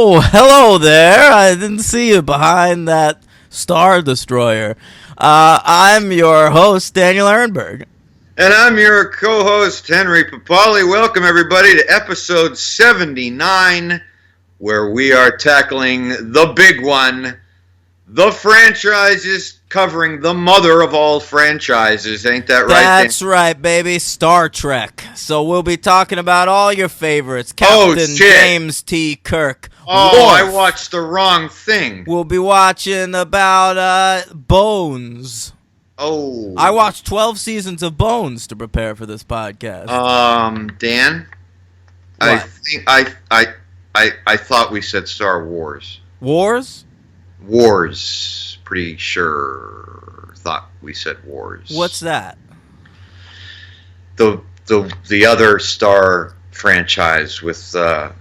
Oh, hello there. I didn't see you behind that Star Destroyer. I'm your host, Daniel Ehrenberg. And I'm your co-host, Henry Papali. Welcome, everybody, to episode 79, where we are tackling the big one, the franchises covering the mother of all franchises. Ain't that right, That's right, baby. Star Trek. So we'll be talking about all your favorites. Captain James T. Kirk. Oh, Worf. I watched the wrong thing. We'll be watching about Bones. Oh. I watched 12 seasons of Bones to prepare for this podcast. Dan? What? I thought we said Star Wars. Wars? Wars. Pretty sure. Thought we said Wars. What's that? The other Star franchise with the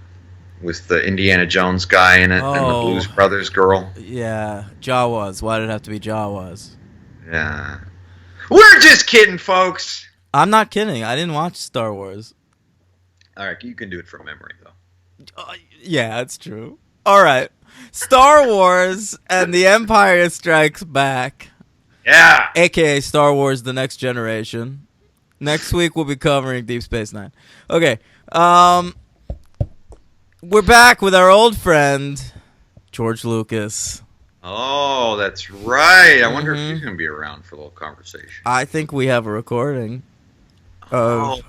Indiana Jones guy in it and the Blues Brothers girl. Yeah, Jawas. Why did it have to be Jawas? Yeah. We're just kidding, folks. I'm not kidding. I didn't watch Star Wars. All right, you can do it from memory, though. Yeah, that's true. All right. Star Wars and The Empire Strikes Back. Yeah. AKA Star Wars The Next Generation. Next week we'll be covering Deep Space Nine. Okay. We're back with our old friend, George Lucas. Oh, that's right. I wonder if he's going to be around for a little conversation. I think we have a recording of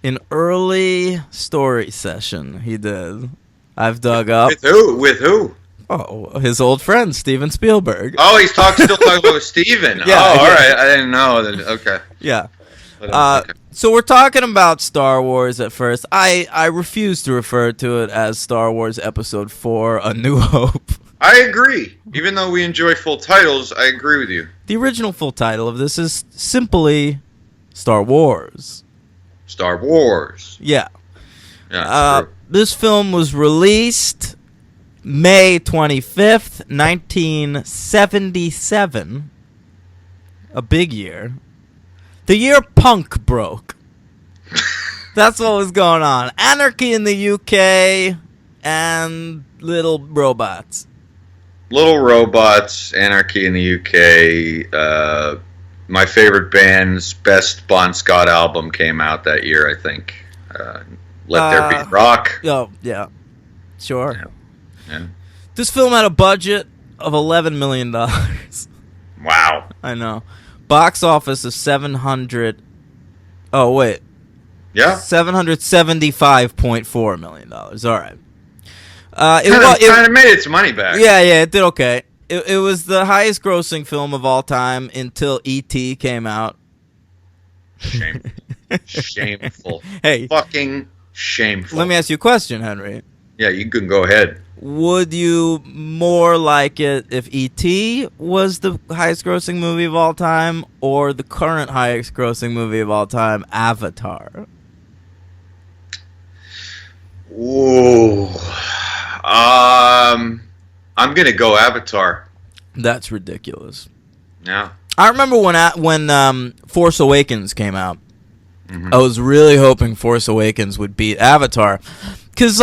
an early story session he did. I've dug up. With who? With who? Oh, his old friend, Steven Spielberg. Oh, he's still talking about Steven. Yeah, all yeah. right. I didn't know. Okay. Yeah. Okay. So we're talking about Star Wars at first. I refuse to refer to it as Star Wars Episode 4, A New Hope. I agree. Even though we enjoy full titles, I agree with you. The original full title of this is simply Star Wars. Star Wars. Yeah. Yeah. This film was released May 25th, 1977. A big year. The year punk broke. That's what was going on. Anarchy in the UK and little robots. Little Robots, Anarchy in the UK. My favorite band's best Bon Scott album came out that year, I think. Let There Be Rock. Oh, yeah. Sure. Yeah. This film had a budget of $11 million. Wow. I know. Box office of 700. Oh, wait. Yeah. $775.4 million. All right. It kind of made its money back. Yeah, it did okay. It was the highest grossing film of all time until E.T. came out. Shameful. Hey. Fucking shameful. Let me ask you a question, Henry. Yeah, you can go ahead. Would you more like it if E.T. was the highest grossing movie of all time or the current highest grossing movie of all time, Avatar? Ooh. I'm going to go Avatar. That's ridiculous. Yeah. I remember when Force Awakens came out. I was really hoping Force Awakens would beat Avatar, because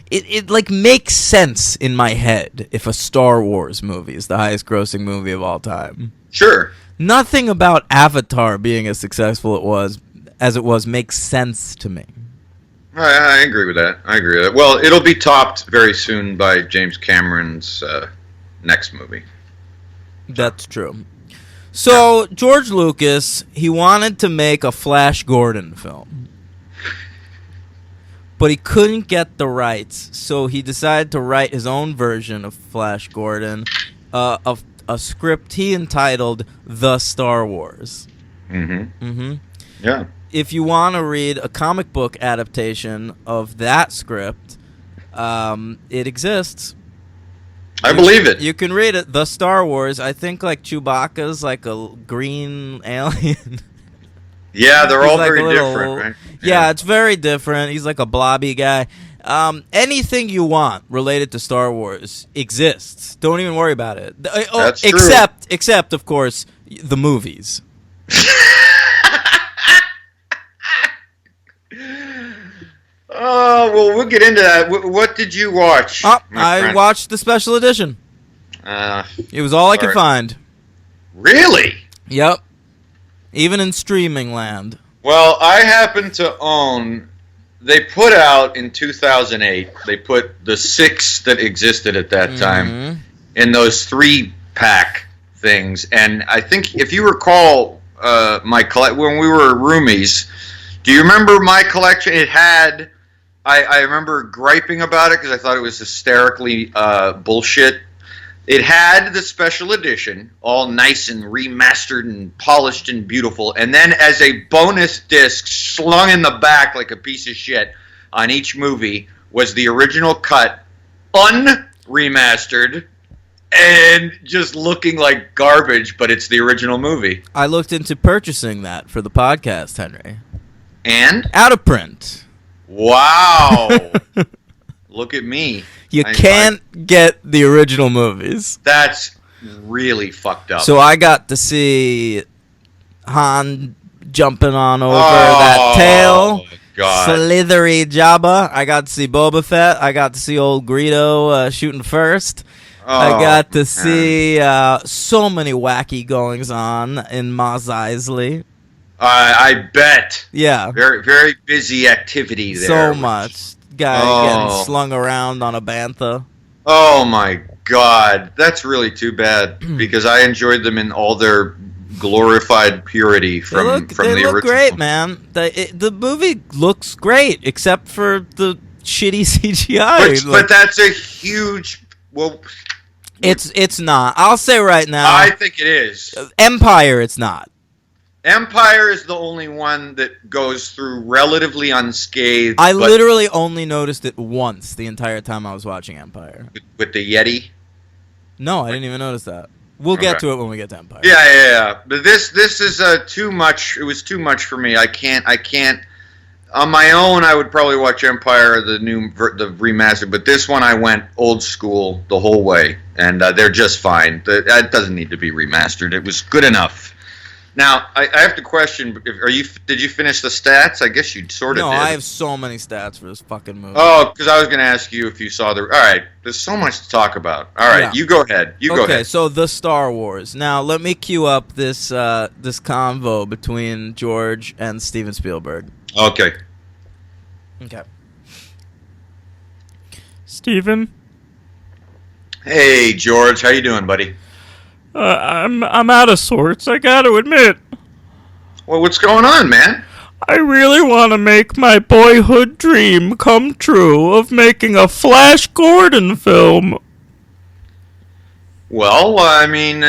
it makes sense in my head if a Star Wars movie is the highest grossing movie of all time. Sure. Nothing about Avatar being as successful as it was makes sense to me. I agree with that. Well, it'll be topped very soon by James Cameron's next movie. That's true. So, George Lucas, he wanted to make a Flash Gordon film. But he couldn't get the rights, so he decided to write his own version of Flash Gordon, of a script he entitled The Star Wars. Yeah. If you want to read a comic book adaptation of that script, it exists. I believe it. You can read it. The Star Wars. I think Chewbacca's like a green alien. Yeah, they're all like very different, right? Yeah, it's very different. He's like a blobby guy. Anything you want related to Star Wars exists. Don't even worry about it. That's true. Except, of course, the movies. Oh, well, we'll get into that. What did you watch? Oh, my I friend? watched the special edition. It was all I could Alright. find. Really? Yep. Even in streaming land. Well, I happen to own. They put out in 2008. They put the 6 that existed at that time in those 3-pack things, and I think if you recall, when we were roomies, do you remember my collection? It had. I remember griping about it because I thought it was hysterically bullshit. It had the special edition, all nice and remastered and polished and beautiful, and then as a bonus disc slung in the back like a piece of shit on each movie was the original cut, unremastered, and just looking like garbage, but it's the original movie. I looked into purchasing that for the podcast, Henry. And? Out of print. Wow. Look at me. You can't get the original movies. That's really fucked up. So I got to see Han jumping on over that tail. God. Slithery Jabba. I got to see Boba Fett. I got to see old Greedo shooting first. I got to see so many wacky goings on in Mos Eisley. I bet. Yeah. Very, very busy activity there. So much. Guy getting slung around on a bantha. Oh my God. That's really too bad because I enjoyed them in all their glorified purity from the original. They look great, man. The movie looks great except for the shitty CGI. But that's a huge... Well... It's not. I'll say right now. I think it is. Empire, it's not. Empire is the only one that goes through relatively unscathed. I literally only noticed it once the entire time I was watching Empire. With the Yeti? No, I didn't even notice that. We'll get to it when we get to Empire. Yeah. But this is too much. It was too much for me. I can't. On my own, I would probably watch Empire, the remastered. But this one, I went old school the whole way, and they're just fine. That doesn't need to be remastered. It was good enough. Now, I have to question: did you finish the stats? I guess you sort of did. No, I have so many stats for this fucking movie. Oh, because I was going to ask you if you saw the. All right, there's so much to talk about. All right, You go ahead. Go ahead. Okay, so the Star Wars. Now, let me cue up this convo between George and Steven Spielberg. Okay. Steven? Hey, George. How you doing, buddy? I'm out of sorts, I gotta admit. Well, what's going on, man? I really want to make my boyhood dream come true of making a Flash Gordon film. Well, I mean,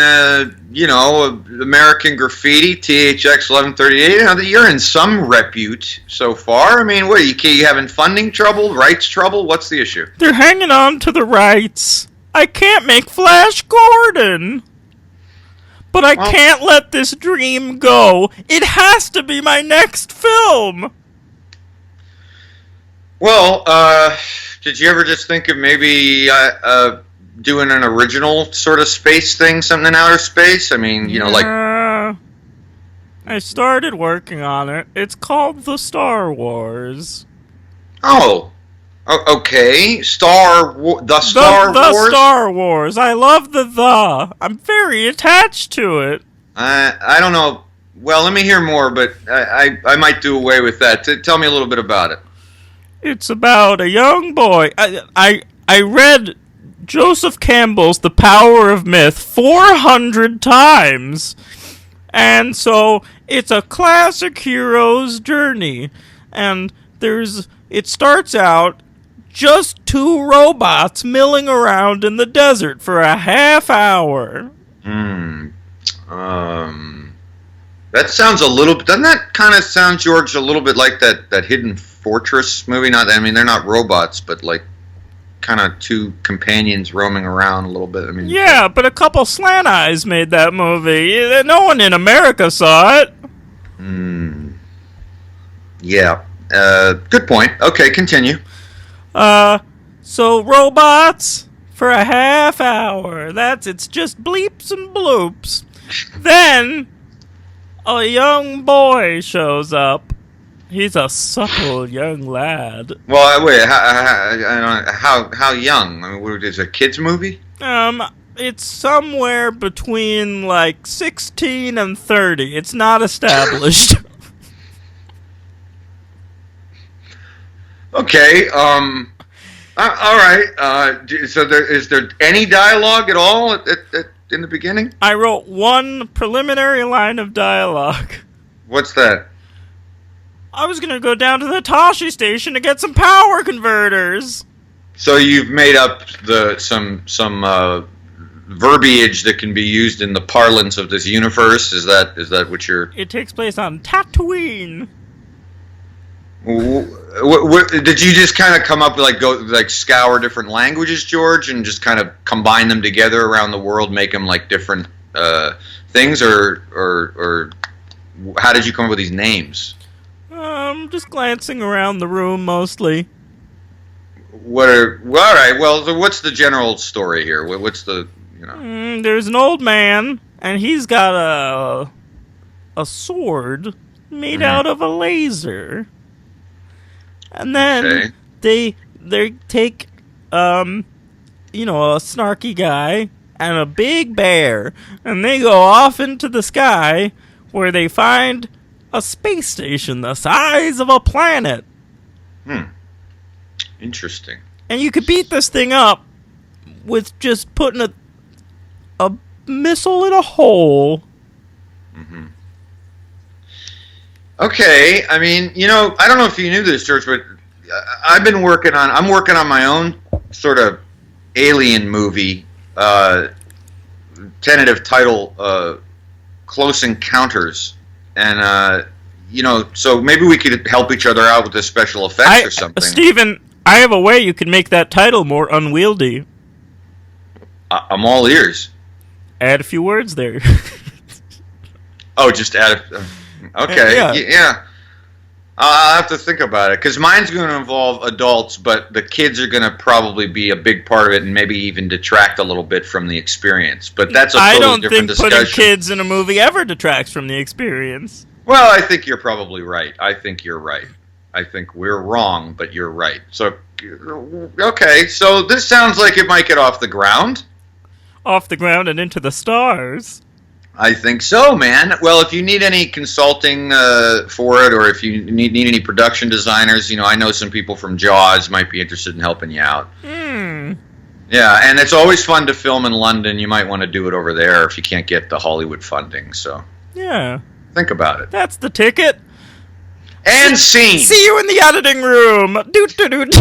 American Graffiti, THX 1138, you're in some repute so far. I mean, what, you having funding trouble, rights trouble? What's the issue? They're hanging on to the rights. I can't make Flash Gordon. But I can't let this dream go. It has to be my next film. Well, did you ever just think of maybe doing an original sort of space thing, something in outer space? I mean, like... I started working on it. It's called The Star Wars. Oh, okay. The Star Wars? The Star Wars. I love the. I'm very attached to it. I don't know. Well, let me hear more, but I might do away with that. Tell me a little bit about it. It's about a young boy. I read Joseph Campbell's The Power of Myth 400 times. And so it's a classic hero's journey. And it starts out just 2 robots milling around in the desert for a half hour. That sounds doesn't that kind of sound, George, a little bit like that Hidden Fortress movie? They're not robots, but like kind of 2 companions roaming around a little bit. Yeah, but a couple slant eyes made that movie. No one in America saw it. Yeah. Good point. Okay, continue. So robots for a half hour. It's just bleeps and bloops. Then a young boy shows up He's a supple young lad. Well, wait, how young? I mean, what, is it a kids movie? It's somewhere between like 16 and 30. It's not established. Okay. All right. So is there any dialogue at all in the beginning? I wrote one preliminary line of dialogue. What's that? I was gonna go down to the Tashi station to get some power converters. So you've made up some verbiage that can be used in the parlance of this universe. Is that what you're? It takes place on Tatooine. What, did you just kind of come up with scour different languages, George, and just kind of combine them together around the world, make them like different things, or how did you come up with these names? Just glancing around the room mostly. All right. Well, so what's the general story here? What's the There's an old man, and he's got a sword made out of a laser. And then they take a snarky guy and a big bear, and they go off into the sky where they find a space station the size of a planet. Interesting. And you could beat this thing up with just putting a missile in a hole. Okay, I mean, I don't know if you knew this, George, but I'm working on my own sort of alien movie, tentative title, Close Encounters, and so maybe we could help each other out with the special effects or something. Steven, I have a way you can make that title more unwieldy. I'm all ears. Add a few words there. Oh, just add okay, yeah. I'll have to think about it, because mine's going to involve adults, but the kids are going to probably be a big part of it and maybe even detract a little bit from the experience. But that's a totally different discussion. I don't think putting kids in a movie ever detracts from the experience. Well, I think you're probably right. I think you're right. I think we're wrong, but you're right. So, okay, so this sounds like it might get off the ground. Off the ground and into the stars. I think so, man. Well, if you need any consulting for it, or if you need any production designers, I know some people from Jaws might be interested in helping you out. Yeah, and it's always fun to film in London. You might want to do it over there if you can't get the Hollywood funding. So yeah, think about it. That's the ticket. And scene. See you in the editing room. Doot doot doot.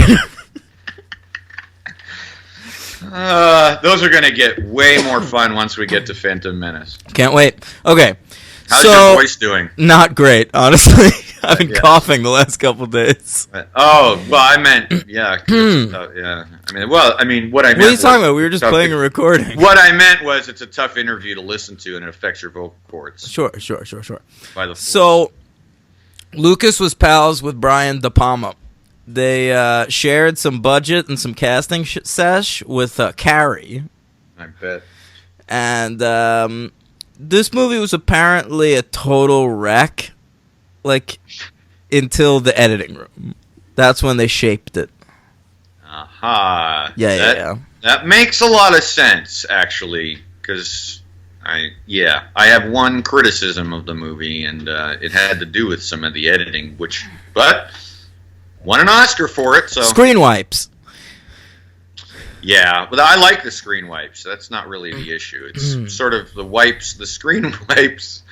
Those are going to get way more fun once we get to Phantom Menace. Can't wait. Okay. How's your voice doing? Not great, honestly. I've been coughing the last couple days. Oh, well, I meant, yeah. Yeah. What I meant. What are you talking about? We were just playing a recording. What I meant was it's a tough interview to listen to, and it affects your vocal cords. Sure. By the so, Lucas was pals with Brian De Palma. They shared some budget and some casting sesh with Carrie. I bet. And this movie was apparently a total wreck, until the editing room. That's when they shaped it. Aha. Yeah. That makes a lot of sense, actually, because I have one criticism of the movie, and it had to do with some of the editing, but won an Oscar for it. So screen wipes. Yeah, but I like the screen wipes. That's not really the issue. It's sort of the screen wipes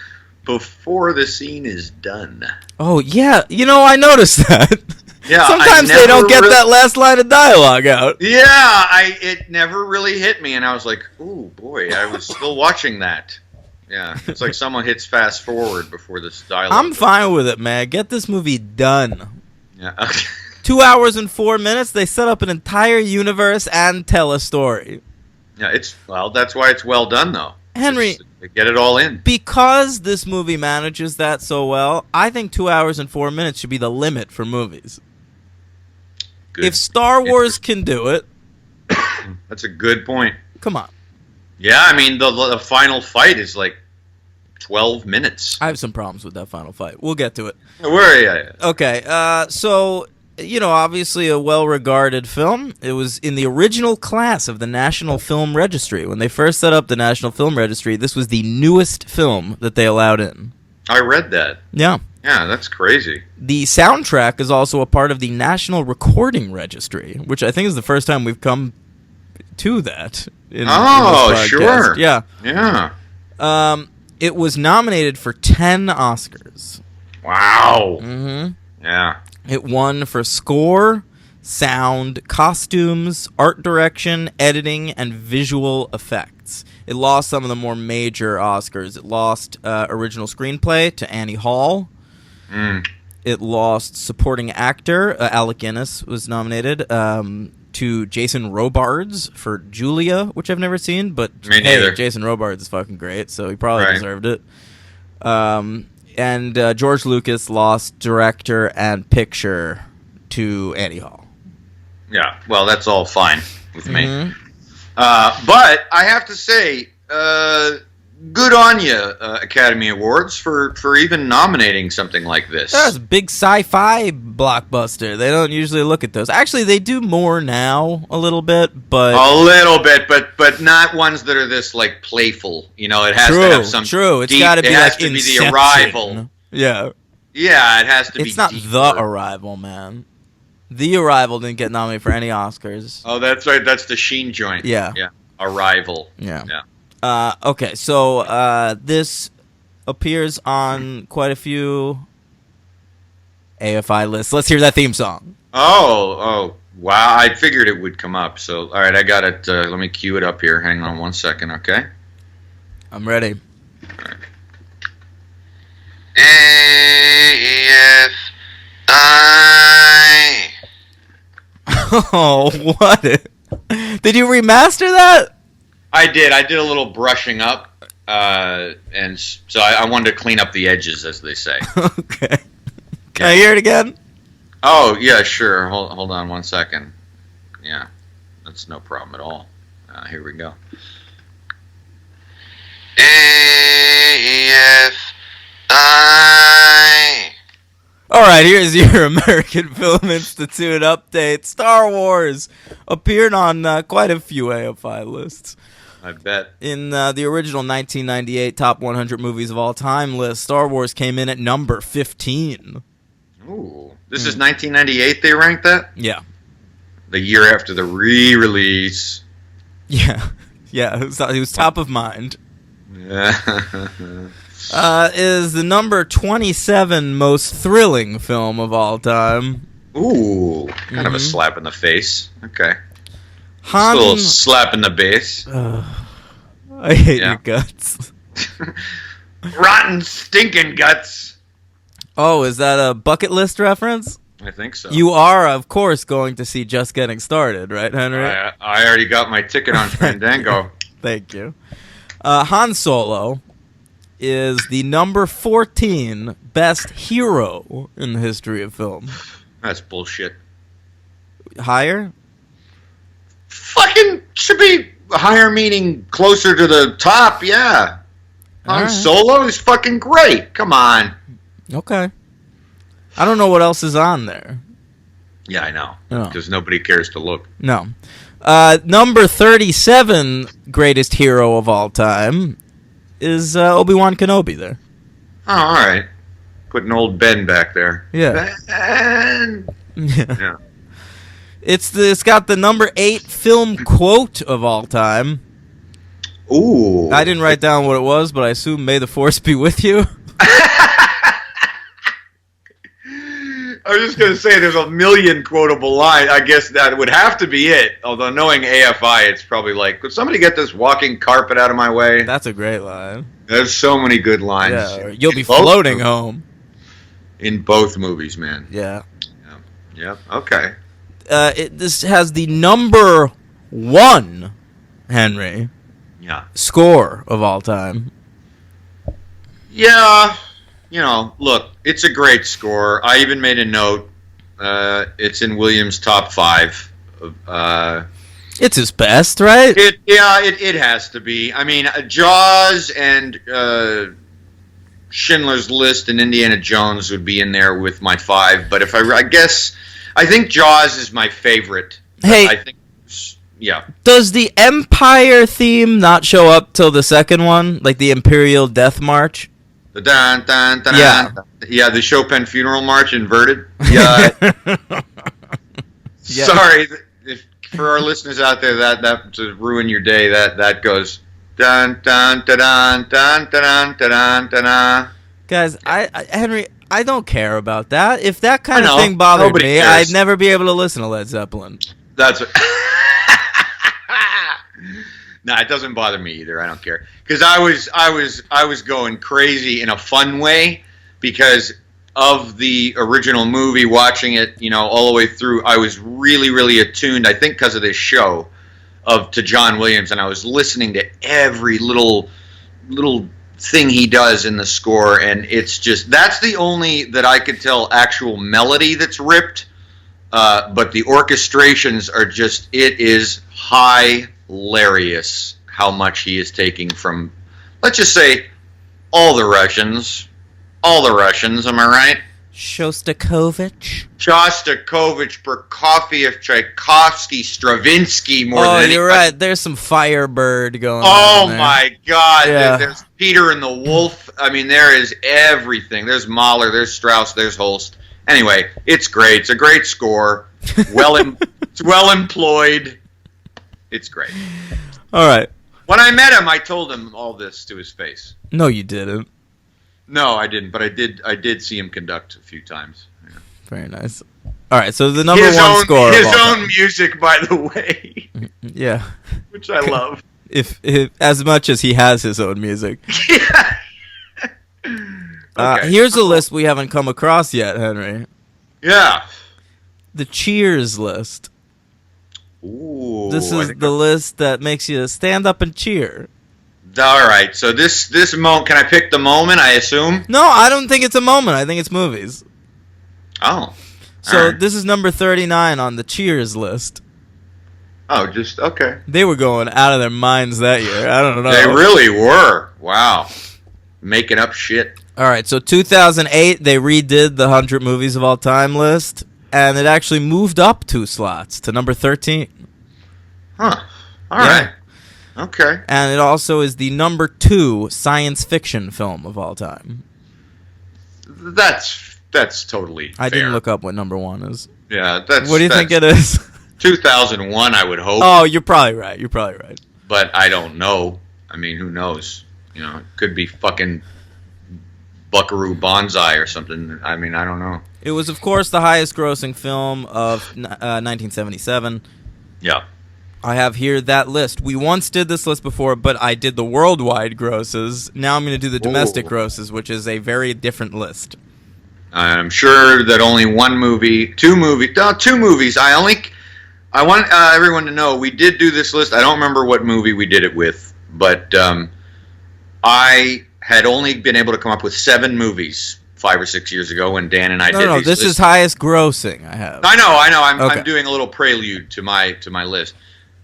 before the scene is done. Oh, yeah. I noticed that. Yeah, sometimes they don't get that last line of dialogue out. Yeah, it never really hit me, and I was like, ooh, boy, I was still watching that. Yeah, it's like someone hits fast forward before this dialogue. I'm fine with it, man. Get this movie done. Yeah, okay. 2 hours and 4 minutes, they set up an entire universe and tell a story. Yeah, that's why it's well done, though. Henry, get it all in. Because this movie manages that so well, I think 2 hours and 4 minutes should be the limit for movies. Good. If Star Wars can do it... That's a good point. Come on. Yeah, the final fight is like 12 minutes. I have some problems with that final fight. We'll get to it. Where are you? Okay, so, obviously a well-regarded film. It was in the original class of the National Film Registry. When they first set up the National Film Registry, this was the newest film that they allowed in. I read that. Yeah. Yeah, that's crazy. The soundtrack is also a part of the National Recording Registry, which I think is the first time we've come to that. In this podcast. Sure. Yeah. Yeah. It was nominated for 10 Oscars. Wow. Mm-hmm. Yeah. It won for score, sound, costumes, art direction, editing, and visual effects. It lost some of the more major Oscars. It lost original screenplay to Annie Hall. It lost supporting actor. Alec Guinness was nominated to Jason Robards for Julia, which I've never seen, but Me neither. Jason Robards is fucking great, so he probably Right. deserved it. And George Lucas lost director and picture to Annie Hall. Yeah. Well, that's all fine with me. Mhm. But I have to say, good on you, Academy Awards, for even nominating something like this. That's a big sci-fi blockbuster. They don't usually look at those. Actually, they do more now, a little bit, but A little bit, but not ones that are this like playful. It has to have some. true. It's deep- got to be it has like to be the Inception. Arrival. Yeah, Yeah, it has to be. it's not deeper. The Arrival, man. The Arrival didn't get nominated for any Oscars. Oh, that's right. That's the Sheen joint. Yeah. Yeah. Arrival. Yeah. Yeah. Okay, so this appears on quite a few AFI lists. Let's hear that theme song. Oh, wow. I figured it would come up. So, all right, I got it. Let me cue it up here. Hang on 1 second, okay? I'm ready. AFI. Oh, what? Did you remaster that? I did. I did a little brushing up, and so I wanted to clean up the edges, as they say. Okay. Can I hear it again? Oh, yeah, sure. Hold on 1 second. Yeah, that's no problem at all. Here we go. AFI. All right, here's your American Film Institute update. Star Wars appeared on quite a few AFI lists. I bet. In the original 1998 Top 100 Movies of All Time list, Star Wars came in at number 15. Ooh. This is 1998 they ranked that? Yeah. The year after the re-release. Yeah. Yeah, it was top of mind. Yeah. Is the number 27 most thrilling film of all time. Ooh. Kind of a slap in the face. Okay. Han... A little slap in the base. I hate Yeah. your guts. Rotten stinking guts. Oh, is that a bucket list reference? I think so. You are, of course, going to see Just Getting Started, right, Henry? I already got my ticket on Fandango. Thank you. Han Solo is the number 14 best hero in the history of film. That's bullshit. Higher? Fucking should be higher, meaning closer to the top, yeah. Han Alright. Solo is fucking great. Come on. Okay. I don't know what else is on there. Yeah, I know. Oh. Because nobody cares to look. No. Number 37 greatest hero of all time is Obi-Wan Kenobi there. Oh, all right. Putting old Ben back there. Yeah. Ben. Yeah. Yeah. It's got the number 8 film quote of all time. Ooh. I didn't write down what it was, but I assume "May the Force be with you." I was just going to say there's a million quotable lines. I guess that would have to be it. Although knowing AFI, it's probably like, could somebody get this walking carpet out of my way? That's a great line. There's so many good lines. Yeah, or you'll be In both floating movies. home. In both movies, man. Yeah. Yep. Okay. This has the number 1, Henry, Yeah. score of all time. Yeah. Look, it's a great score. I even made a note. It's in Williams' top 5. It's his best, right? It has to be. I mean, Jaws and Schindler's List and Indiana Jones would be in there with my 5. But if I guess, I think Jaws is my favorite. Hey, I think, yeah. Does the Empire theme not show up till the second one, like the Imperial Death March? The dun, dun, dun, Yeah. Yeah, the Chopin Funeral March inverted. Yeah. Yeah. Sorry, if for our listeners out there, that to ruin your day, that goes dun dun dun dun dun dun dun dun dun. Guys, Henry, I don't care about that. If that kind I of know. thing bothered Nobody me, cares. I'd never be able to listen to Led Zeppelin. That's no, it doesn't bother me either. I don't care because I was going crazy in a fun way because of the original movie. Watching it, all the way through, I was really, really attuned. I think because of this show, to John Williams, and I was listening to every little thing he does in the score, and it's just that's the only that I could tell actual melody that's ripped. But the orchestrations are just, it is hilarious how much he is taking from, let's just say, all the Russians, am I right? Shostakovich? Shostakovich, Prokofiev, Tchaikovsky, Stravinsky, more than anybody. You're right. There's some Firebird going on. Oh there. my God! Yeah. There's Peter and the Wolf. I mean, there is everything. There's Mahler. There's Strauss. There's Holst. Anyway, it's great. It's a great score. It's well employed. It's great. All right. When I met him, I told him all this to his face. No, you didn't. No, I didn't. But I did see him conduct a few times. Yeah. Very nice. All right. So the number His one own, score. His of all own time. music, by the way, Yeah. which I love. If as much as he has his own music. Yeah. Okay. Here's a list we haven't come across yet, Henry. Yeah. The Cheers list. Ooh. This I is think the list that makes you stand up and cheer. All right. So this moment, can I pick the moment? I assume. No, I don't think it's a moment. I think it's movies. Oh. So All right. this is number 39 on the Cheers list. Oh, just okay. They were going out of their minds that year. I don't know. They really were. Wow. Making up shit. All right, so 2008, they redid the 100 movies of all time list, and it actually moved up 2 slots to number 13. Huh. All Yeah. right. Okay. And it also is the number 2 science fiction film of all time. That's totally I fair. didn't look up what number 1 is. Yeah, that's. What do you think it is? 2001, I would hope. Oh, you're probably right. You're probably right. But I don't know. I mean, who knows? It could be fucking Buckaroo Banzai or something. I mean, I don't know. It was, of course, the highest grossing film of 1977. Yeah. I have here that list. We once did this list before, but I did the worldwide grosses. Now I'm going to do the domestic Ooh. grosses, which is a very different list. I'm sure that only two movies. I want everyone to know we did do this list. I don't remember what movie we did it with, but I had only been able to come up with 7 movies 5 or 6 years ago when Dan and I did No, these this lists. is highest grossing I have. I know. Okay. I'm doing a little prelude to my list.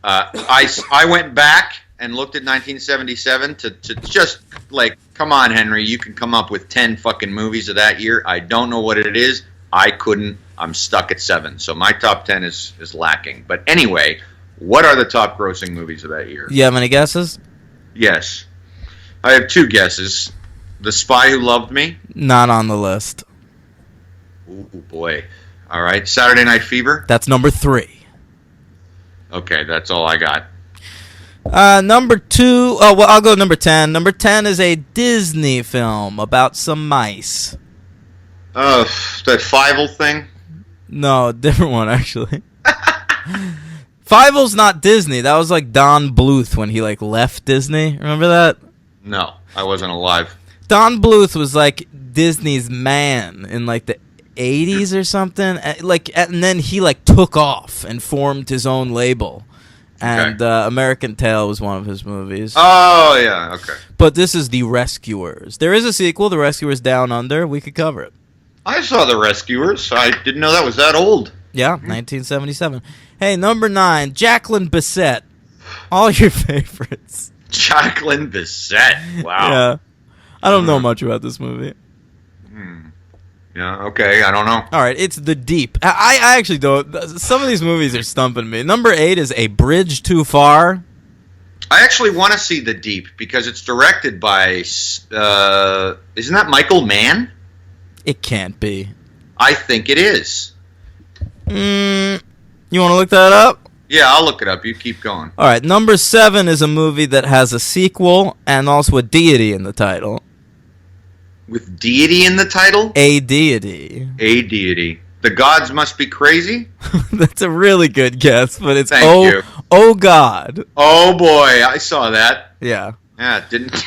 I went back and looked at 1977 to just like, come on, Henry, you can come up with 10 fucking movies of that year. I don't know what it is. I couldn't. I'm stuck at 7. So my top 10 is lacking. But anyway, what are the top grossing movies of that year? You have any guesses? Yes. I have 2 guesses. The Spy Who Loved Me. Not on the list. Ooh, boy. All right. Saturday Night Fever. That's number 3. Okay, that's all I got. Number 2. Oh, well, I'll go number 10. Number 10 is a Disney film about some mice. That Fievel thing. No, a different one, actually. Fievel's not Disney. That was like Don Bluth when he like left Disney. Remember that? No, I wasn't alive. Don Bluth was like Disney's man in like the 80s or something. And then he like took off and formed his own label. And American Tail was one of his movies. Oh, yeah, okay. But this is The Rescuers. There is a sequel, The Rescuers Down Under. We could cover it. I saw The Rescuers. I didn't know that was that old. Yeah, 1977. Hey, number 9, Jacqueline Bisset. All your favorites. Jacqueline Bisset. Wow. Yeah. I don't know much about this movie. Yeah, okay, I don't know. All right, it's The Deep. I actually don't. Some of these movies are stumping me. Number 8 is A Bridge Too Far. I actually want to see The Deep because it's directed by, isn't that Michael Mann? It can't be. I think it is. You want to look that up? Yeah, I'll look it up. You keep going. All right, number 7 is a movie that has a sequel and also a deity in the title. With deity in the title? A deity. A deity. The gods must be crazy? That's a really good guess, but it's Thank you. Oh God. Oh boy, I saw that. Yeah. Yeah, it didn't.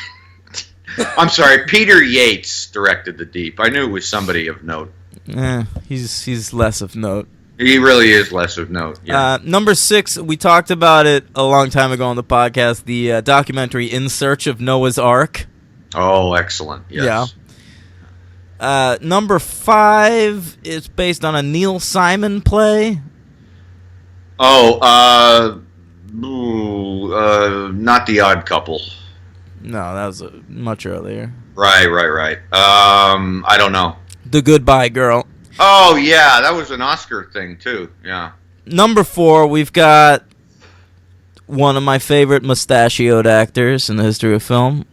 I'm sorry, Peter Yates directed The Deep. I knew it was somebody of note. He's less of note. He really is less of note. Yeah. Number 6, we talked about it a long time ago on the podcast, the documentary In Search of Noah's Ark. Oh, excellent. Yes. Yeah. Number 5 is based on a Neil Simon play. Oh, not The Odd Couple. No, that was much earlier. Right. I don't know. The Goodbye Girl. Oh, yeah, that was an Oscar thing, too. Yeah. Number 4, we've got one of my favorite mustachioed actors in the history of film.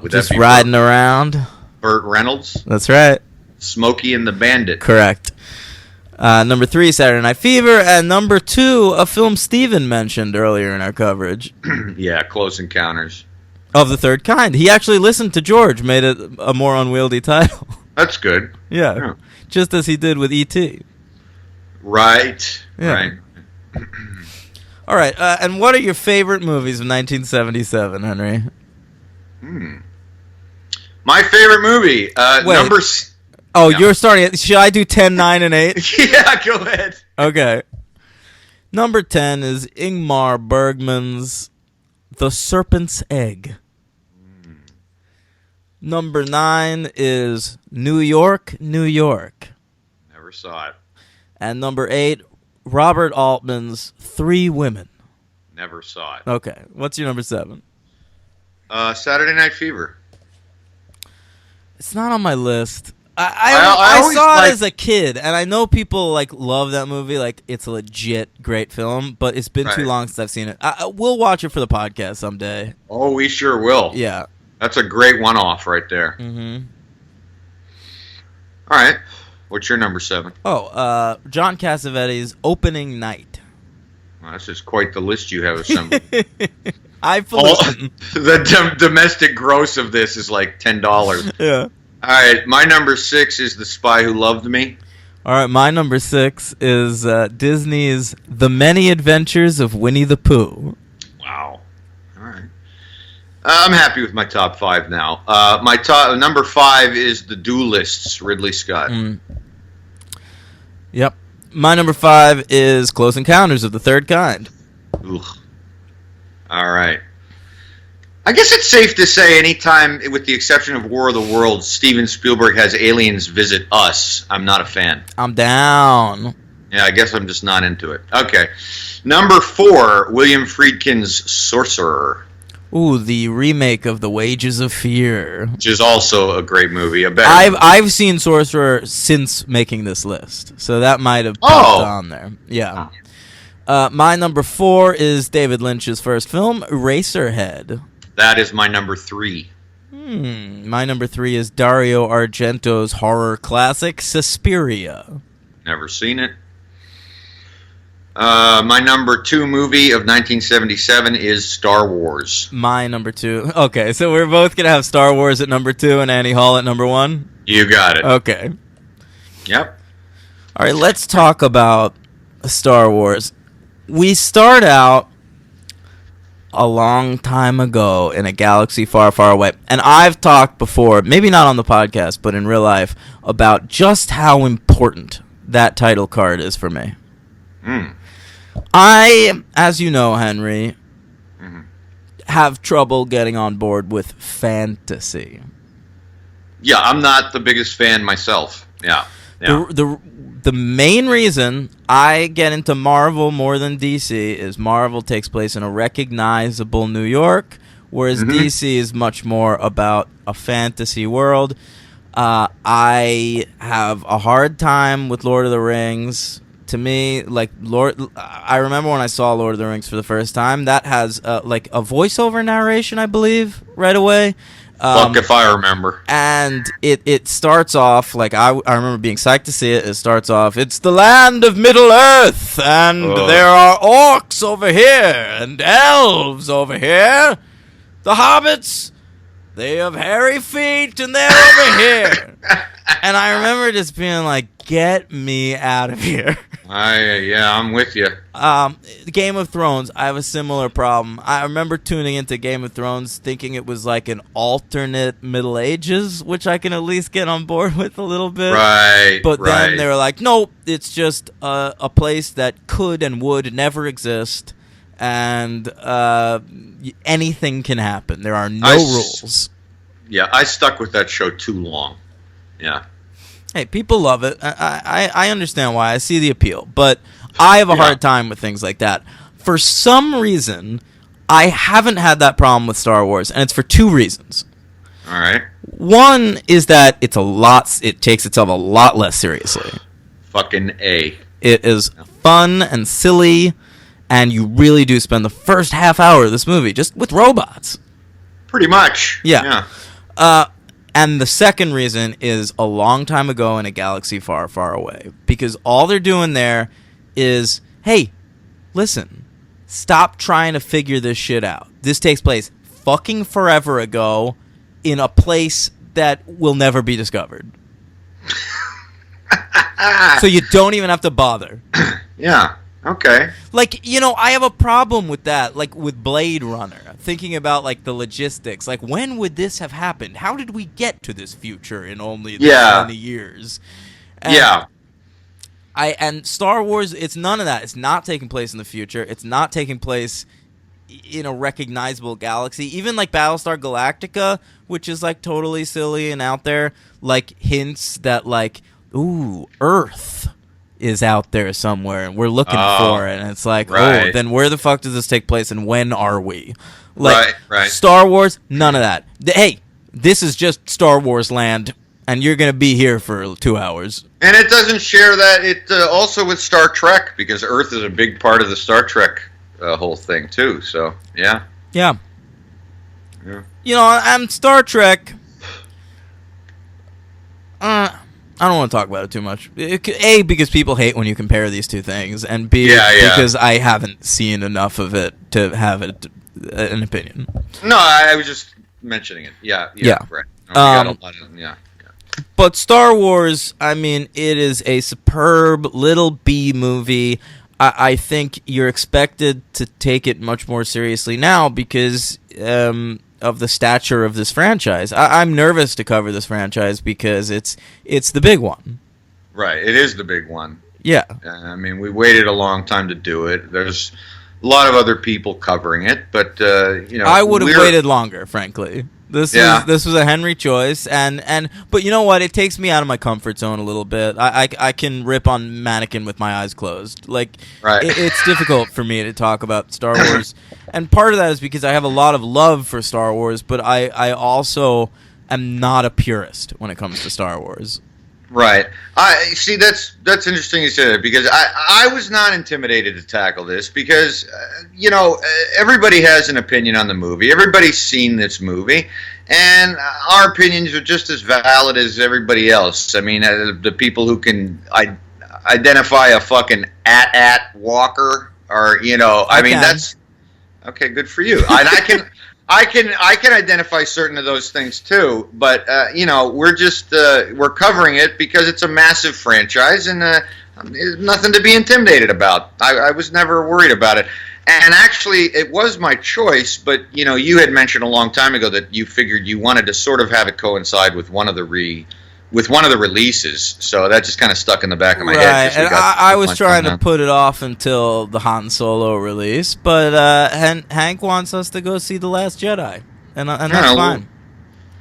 Just riding around. Burt Reynolds. That's right. Smokey and the Bandit. Correct. Number 3, Saturday Night Fever. And number 2, a film Steven mentioned earlier in our coverage. Yeah, Close Encounters. Of the Third Kind. He actually listened to George, made it a more unwieldy title. That's good. Yeah. Just as he did with E.T. Right. Yeah. Right. All right. And what are your favorite movies of 1977, Henry? My favorite movie. Wait. Yeah. You're starting it. Should I do 10, 9, and 8? Yeah, go ahead. Okay. Number 10 is Ingmar Bergman's The Serpent's Egg. Number 9 is New York, New York. Never saw it. And number 8, Robert Altman's 3 Women. Never saw it. Okay. What's your number 7? Saturday Night Fever. It's not on my list. I always saw like- it as a kid, and I know people love that movie. It's a legit great film, but it's been too Right. long since I've seen it. We'll watch it for the podcast someday. Oh, we sure will. Yeah. That's a great one-off right there. Mm-hmm. All right. What's your number 7? John Cassavetes' Opening Night. Well, this is quite the list you have assembled. Highfalutin. The domestic gross of this is like $10. Yeah. All right, my number 6 is The Spy Who Loved Me. All right, my number 6 is Disney's The Many Adventures of Winnie the Pooh. Wow. All right. I'm happy with my top 5 now. My number 5 is The Duelists, Ridley Scott. Yep. My number 5 is Close Encounters of the Third Kind. Ugh. All right. I guess it's safe to say anytime, with the exception of War of the Worlds, Steven Spielberg has aliens visit us, I'm not a fan. I'm down. Yeah, I guess I'm just not into it. Okay. Number 4, William Friedkin's Sorcerer. Ooh, the remake of The Wages of Fear. Which is also a great movie. I've seen Sorcerer since making this list, so that might have popped on there. Yeah. My number 4 is David Lynch's first film, Eraserhead. That is my number 3. My number 3 is Dario Argento's horror classic, Suspiria. Never seen it. My number 2 movie of 1977 is Star Wars. My number 2. Okay, so we're both going to have Star Wars at number 2 and Annie Hall at number 1? You got it. Okay. Yep. All right, let's talk about Star Wars. We start out a long time ago in a galaxy far, far away. And I've talked before, maybe not on the podcast, but in real life, about just how important that title card is for me. I, as you know, Henry, have trouble getting on board with fantasy. Yeah, I'm not the biggest fan myself. Yeah. The main reason I get into Marvel more than DC is Marvel takes place in a recognizable New York whereas DC is much more about a fantasy world. I have a hard time with Lord of the Rings. To me, like I remember when I saw Lord of the Rings for the first time. That has like a voiceover narration, I believe, right away. Fuck if I remember. And it starts off like I remember being psyched to see it. It starts off, it's the land of Middle Earth, and there are orcs over here and elves over here. The hobbits, they have hairy feet and they're over here. And I remember just being like, get me out of here. I'm with you. Game of Thrones, I have a similar problem. I remember tuning into Game of Thrones thinking it was like an alternate Middle Ages, which I can at least get on board with a little bit. Right. But then they were like, nope, it's just a place that could and would never exist, and anything can happen. There are no rules. Yeah, I stuck with that show too long. Yeah. Hey, people love it. I understand why. I see the appeal. But I have a hard time with things like that. For some reason, I haven't had that problem with Star Wars, and it's for two reasons. All right. One is that it takes itself a lot less seriously. Fucking A. It is fun and silly, and you really do spend the first half hour of this movie just with robots. Pretty much. Yeah. And the second reason is a long time ago in a galaxy far, far away. Because all they're doing there is, hey, listen, stop trying to figure this shit out. This takes place fucking forever ago in a place that will never be discovered. So you don't even have to bother. Yeah. Okay. Like, I have a problem with that, like with Blade Runner. Thinking about like the logistics, like when would this have happened? How did we get to this future in only 20 years? And Star Wars, it's none of that. It's not taking place in the future. It's not taking place in a recognizable galaxy. Even like Battlestar Galactica, which is like totally silly and out there, like hints that like, ooh, Earth is out there somewhere and we're looking for it, and it's like, oh, then where the fuck does this take place and when are we? Like, right. Star Wars, none of that. Hey, this is just Star Wars land, and you're gonna be here for 2 hours. And it doesn't share that it also with Star Trek, because Earth is a big part of the Star Trek whole thing too. So yeah. I'm Star Trek. I don't want to talk about it too much. A, because people hate when you compare these two things, and B, because I haven't seen enough of it to have an opinion. No, I was just mentioning it. Yeah. Right. But Star Wars, I mean, it is a superb little B movie. I think you're expected to take it much more seriously now because of the stature of this franchise. I'm nervous to cover this franchise because it's the big one. Right, it is the big one. Yeah. I mean, we waited a long time to do it. There's a lot of other people covering it, but I would have waited longer, frankly. This was a Henry choice, but you know what? It takes me out of my comfort zone a little bit. I can rip on Mannequin with my eyes closed. Like, it's difficult for me to talk about Star Wars, and part of that is because I have a lot of love for Star Wars, but I also am not a purist when it comes to Star Wars. Right. I see. That's interesting you say that, because I was not intimidated to tackle this because everybody has an opinion on the movie. Everybody's seen this movie, and our opinions are just as valid as everybody else. I mean, the people who can identify a fucking at walker, or that's okay. Good for you. And I can identify certain of those things too, but we're covering it because it's a massive franchise, and nothing to be intimidated about. I was never worried about it, and actually it was my choice. But you had mentioned a long time ago that you figured you wanted to sort of have it coincide with one of the releases, so that just kind of stuck in the back of my head. Right, and I was trying to put it off until the Han Solo release, but Hank wants us to go see The Last Jedi, and that's fine.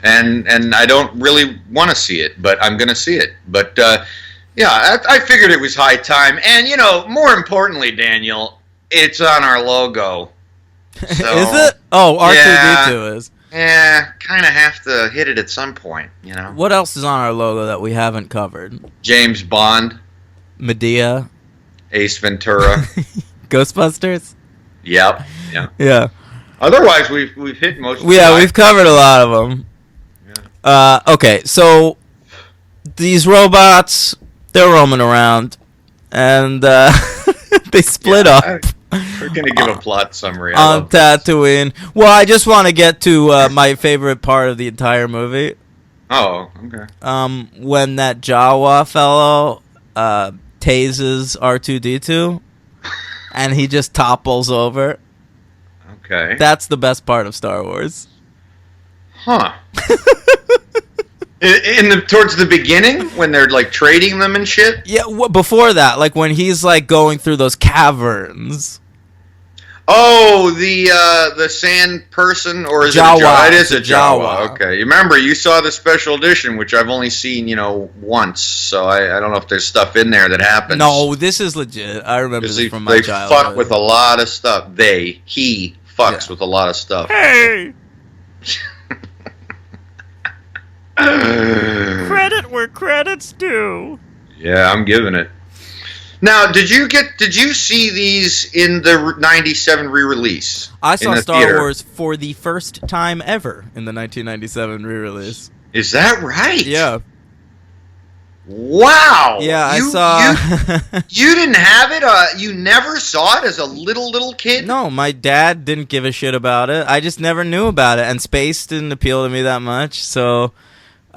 And I don't really want to see it, but I'm going to see it. But I figured it was high time, and more importantly, Daniel, it's on our logo. So, Is it? Oh, R2D2 Yeah. is. Yeah, kind of have to hit it at some point, you know. What else is on our logo that we haven't covered? James Bond, Medea, Ace Ventura. Ghostbusters. Yep. Yeah. Yeah. Otherwise, we've hit most. Of Yeah, the we've covered a lot of them. Okay, so these robots, they're roaming around, and they split up We're gonna give a plot summary. I on love this. Tatooine. Well, I just want to get to my favorite part of the entire movie. Oh, okay. When that Jawa fellow tases R2D2, and he just topples over. Okay. That's the best part of Star Wars. Huh. Towards the beginning when they're like trading them and shit. Yeah, before that, like when he's like going through those caverns. Oh, the sand person, or is Jawa. it a Jawa? It is a It's a Jawa. Jawa. Okay. You remember you saw the special edition, which I've only seen, once. So I don't know if there's stuff in there that happens. No, this is legit. I remember Because this from my they childhood. fuck with a lot of stuff. He fucks with a lot of stuff. Hey, credit where credit's due. Yeah, I'm giving it. Now, did you see these in the 97 re-release? I in saw the Star theater? Wars for the first time ever in the 1997 re-release. Is that right? Yeah. Wow. Yeah, I You- saw... You didn't have it? You never saw it as a little kid? No, my dad didn't give a shit about it. I just never knew about it, and space didn't appeal to me that much, so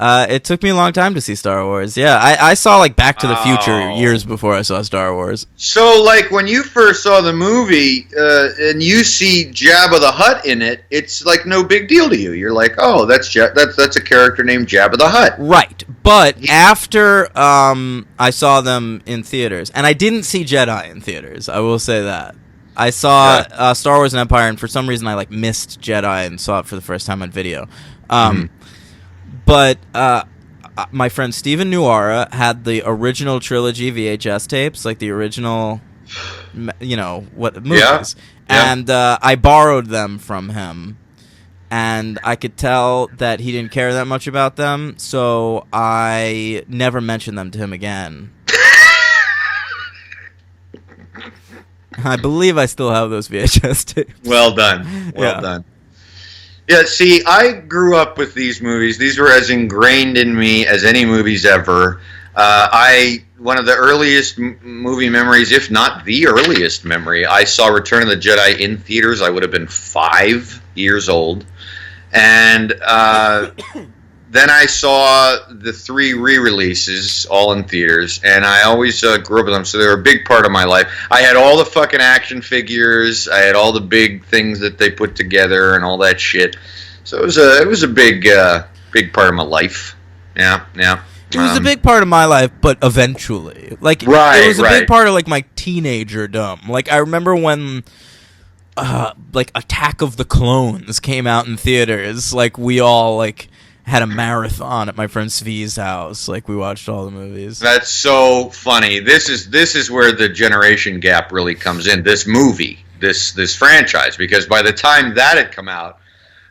it took me a long time to see Star Wars. Yeah, I saw like Back to the Future Oh. years before I saw Star Wars. So, like, when you first saw the movie and you see Jabba the Hutt in it, it's like no big deal to you. You're like, oh, that's a character named Jabba the Hutt. Right, but after I saw them in theaters, and I didn't see Jedi in theaters, I will say that. I saw Star Wars and Empire, and for some reason I like missed Jedi and saw it for the first time on video. But my friend Steven Nuara had the original trilogy VHS tapes, like the original, movies. Yeah. And I borrowed them from him. And I could tell that he didn't care that much about them, so I never mentioned them to him again. I believe I still have those VHS tapes. Well done. Well Yeah. done. Yeah, see, I grew up with these movies. These were as ingrained in me as any movies ever. One of the earliest movie memories, if not the earliest memory, I saw Return of the Jedi in theaters. I would have been 5 years old. And then I saw the 3 re-releases, all in theaters, and I always grew up with them, so they were a big part of my life. I had all the fucking action figures, I had all the big things that they put together and all that shit. So it was a big part of my life. Yeah. It was a big part of my life, but eventually. Like, Right, it was a right. big part of, like, my teenagerdom. Like, I remember when, like, Attack of the Clones came out in theaters. Like, we all, like, had a marathon at my friend Svi's house. Like, we watched all the movies. That's so funny. This is where the generation gap really comes in. This movie, this franchise, because by the time that had come out,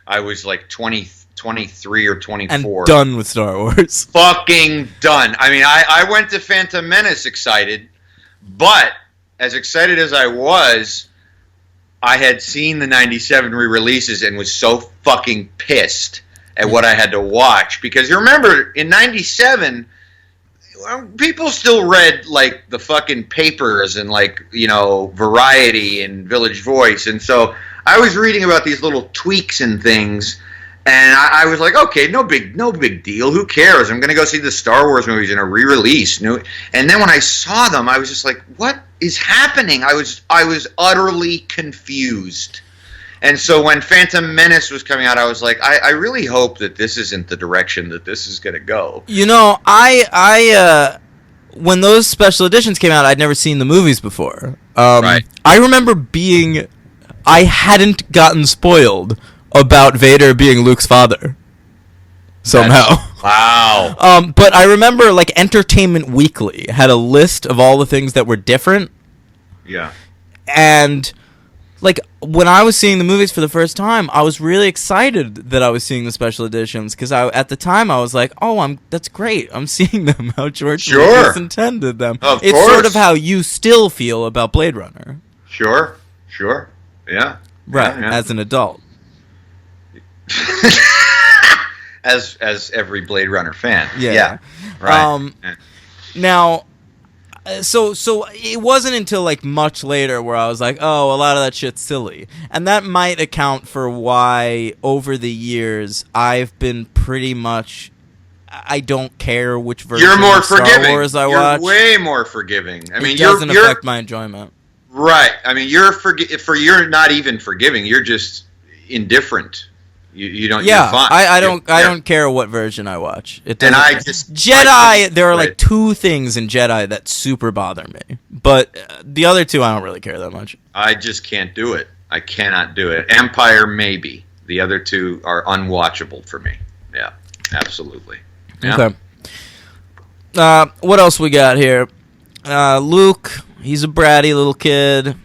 I was like 23 or 24. And done with Star Wars. Fucking done. I mean, I went to Phantom Menace excited, but as excited as I was, I had seen the 97 re-releases and was so fucking pissed at what I had to watch. Because you remember, in 97, people still read, like, the fucking papers and, like, Variety and Village Voice. And so I was reading about these little tweaks and things, and I was like, okay, no big deal. Who cares? I'm going to go see the Star Wars movies in a re-release. And then when I saw them, I was just like, what is happening? I was utterly confused. And so when Phantom Menace was coming out, I was like, I really hope that this isn't the direction that this is going to go. You know, I when those special editions came out, I'd never seen the movies before. Right. I remember I hadn't gotten spoiled about Vader being Luke's father. Somehow. Wow. But I remember, like, Entertainment Weekly had a list of all the things that were different. Yeah. And like when I was seeing the movies for the first time, I was really excited that I was seeing the special editions because at the time I was like, "Oh, that's great! I'm seeing them how George Lucas intended them." Of it's course. sort of how you still feel about Blade Runner, Sure, yeah, right? yeah. As an adult, as every Blade Runner fan, yeah. right. Now. So it wasn't until like much later where I was like, oh, a lot of that shit's silly, and that might account for why over the years I've been pretty much, I don't care which version You're more of Star forgiving. Wars I You're watch. way more forgiving. I mean, it doesn't you're affect my enjoyment. right. I mean, you're not even forgiving. You're just indifferent. You don't. Yeah, you're fine. I don't care what version I watch. It doesn't. And I just Jedi. There are right. like 2 things in Jedi that super bother me, but the other 2 I don't really care that much. I just can't do it. I cannot do it. Empire, maybe. The other 2 are unwatchable for me. Yeah, absolutely. Yeah. Okay. What else we got here? Luke. He's a bratty little kid.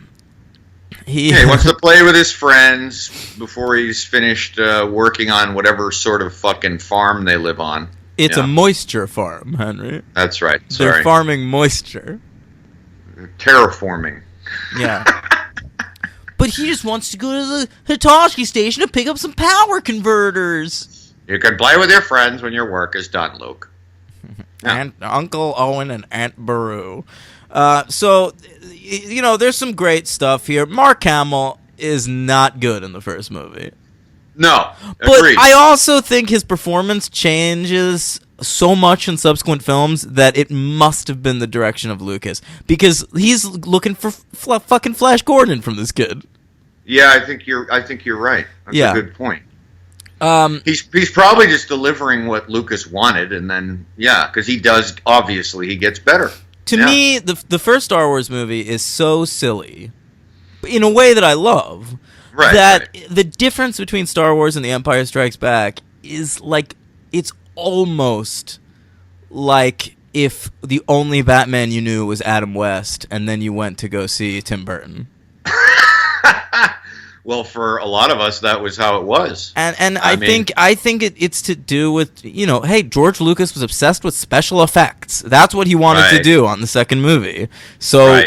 He wants to play with his friends before he's finished working on whatever sort of fucking farm they live on. It's a moisture farm, Henry. That's right. Sorry. They're farming moisture. Terraforming. Yeah. But he just wants to go to the Hitachi station to pick up some power converters. You can play with your friends when your work is done, Luke. And Uncle Owen and Aunt Beru. So, there's some great stuff here. Mark Hamill is not good in the first movie. No, but agreed. I also think his performance changes so much in subsequent films that it must have been the direction of Lucas, because he's looking for fucking Flash Gordon from this kid. Yeah, I think you're right. That's a good point. He's probably just delivering what Lucas wanted, and then because he does. Obviously, he gets better. To me, the first Star Wars movie is so silly, in a way that I love. Right. The difference between Star Wars and The Empire Strikes Back is like, it's almost like if the only Batman you knew was Adam West, and then you went to go see Tim Burton. Well, for a lot of us, that was how it was. And I think it's to do with, hey, George Lucas was obsessed with special effects. That's what he wanted to do on the second movie. So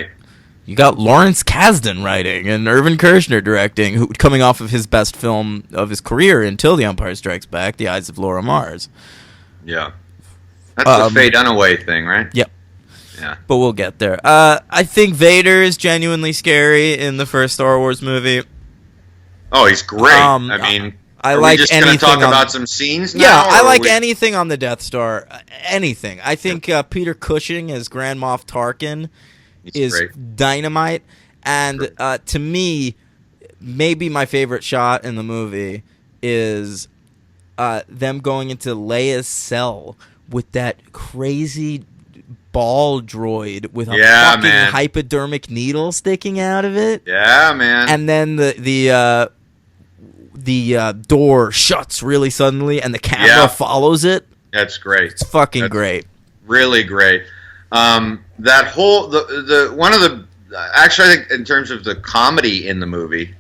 you got Lawrence Kasdan writing and Irvin Kershner directing, coming off of his best film of his career until The Empire Strikes Back, The Eyes of Laura Mars. Yeah. That's the Faye Dunaway thing, right? Yep. Yeah. But we'll get there. I think Vader is genuinely scary in the first Star Wars movie. Oh, he's great. I mean, are we just going to talk about some scenes now? Yeah, I like anything on the Death Star. Anything. I think Peter Cushing as Grand Moff Tarkin is great. Dynamite. And to me, maybe my favorite shot in the movie is them going into Leia's cell with that crazy ball droid with a fucking hypodermic needle sticking out of it. Yeah, man. And then the door shuts really suddenly, and the camera follows it. That's great. It's fucking great. Really great. That whole the one of the actually, I think in terms of the comedy in the movie,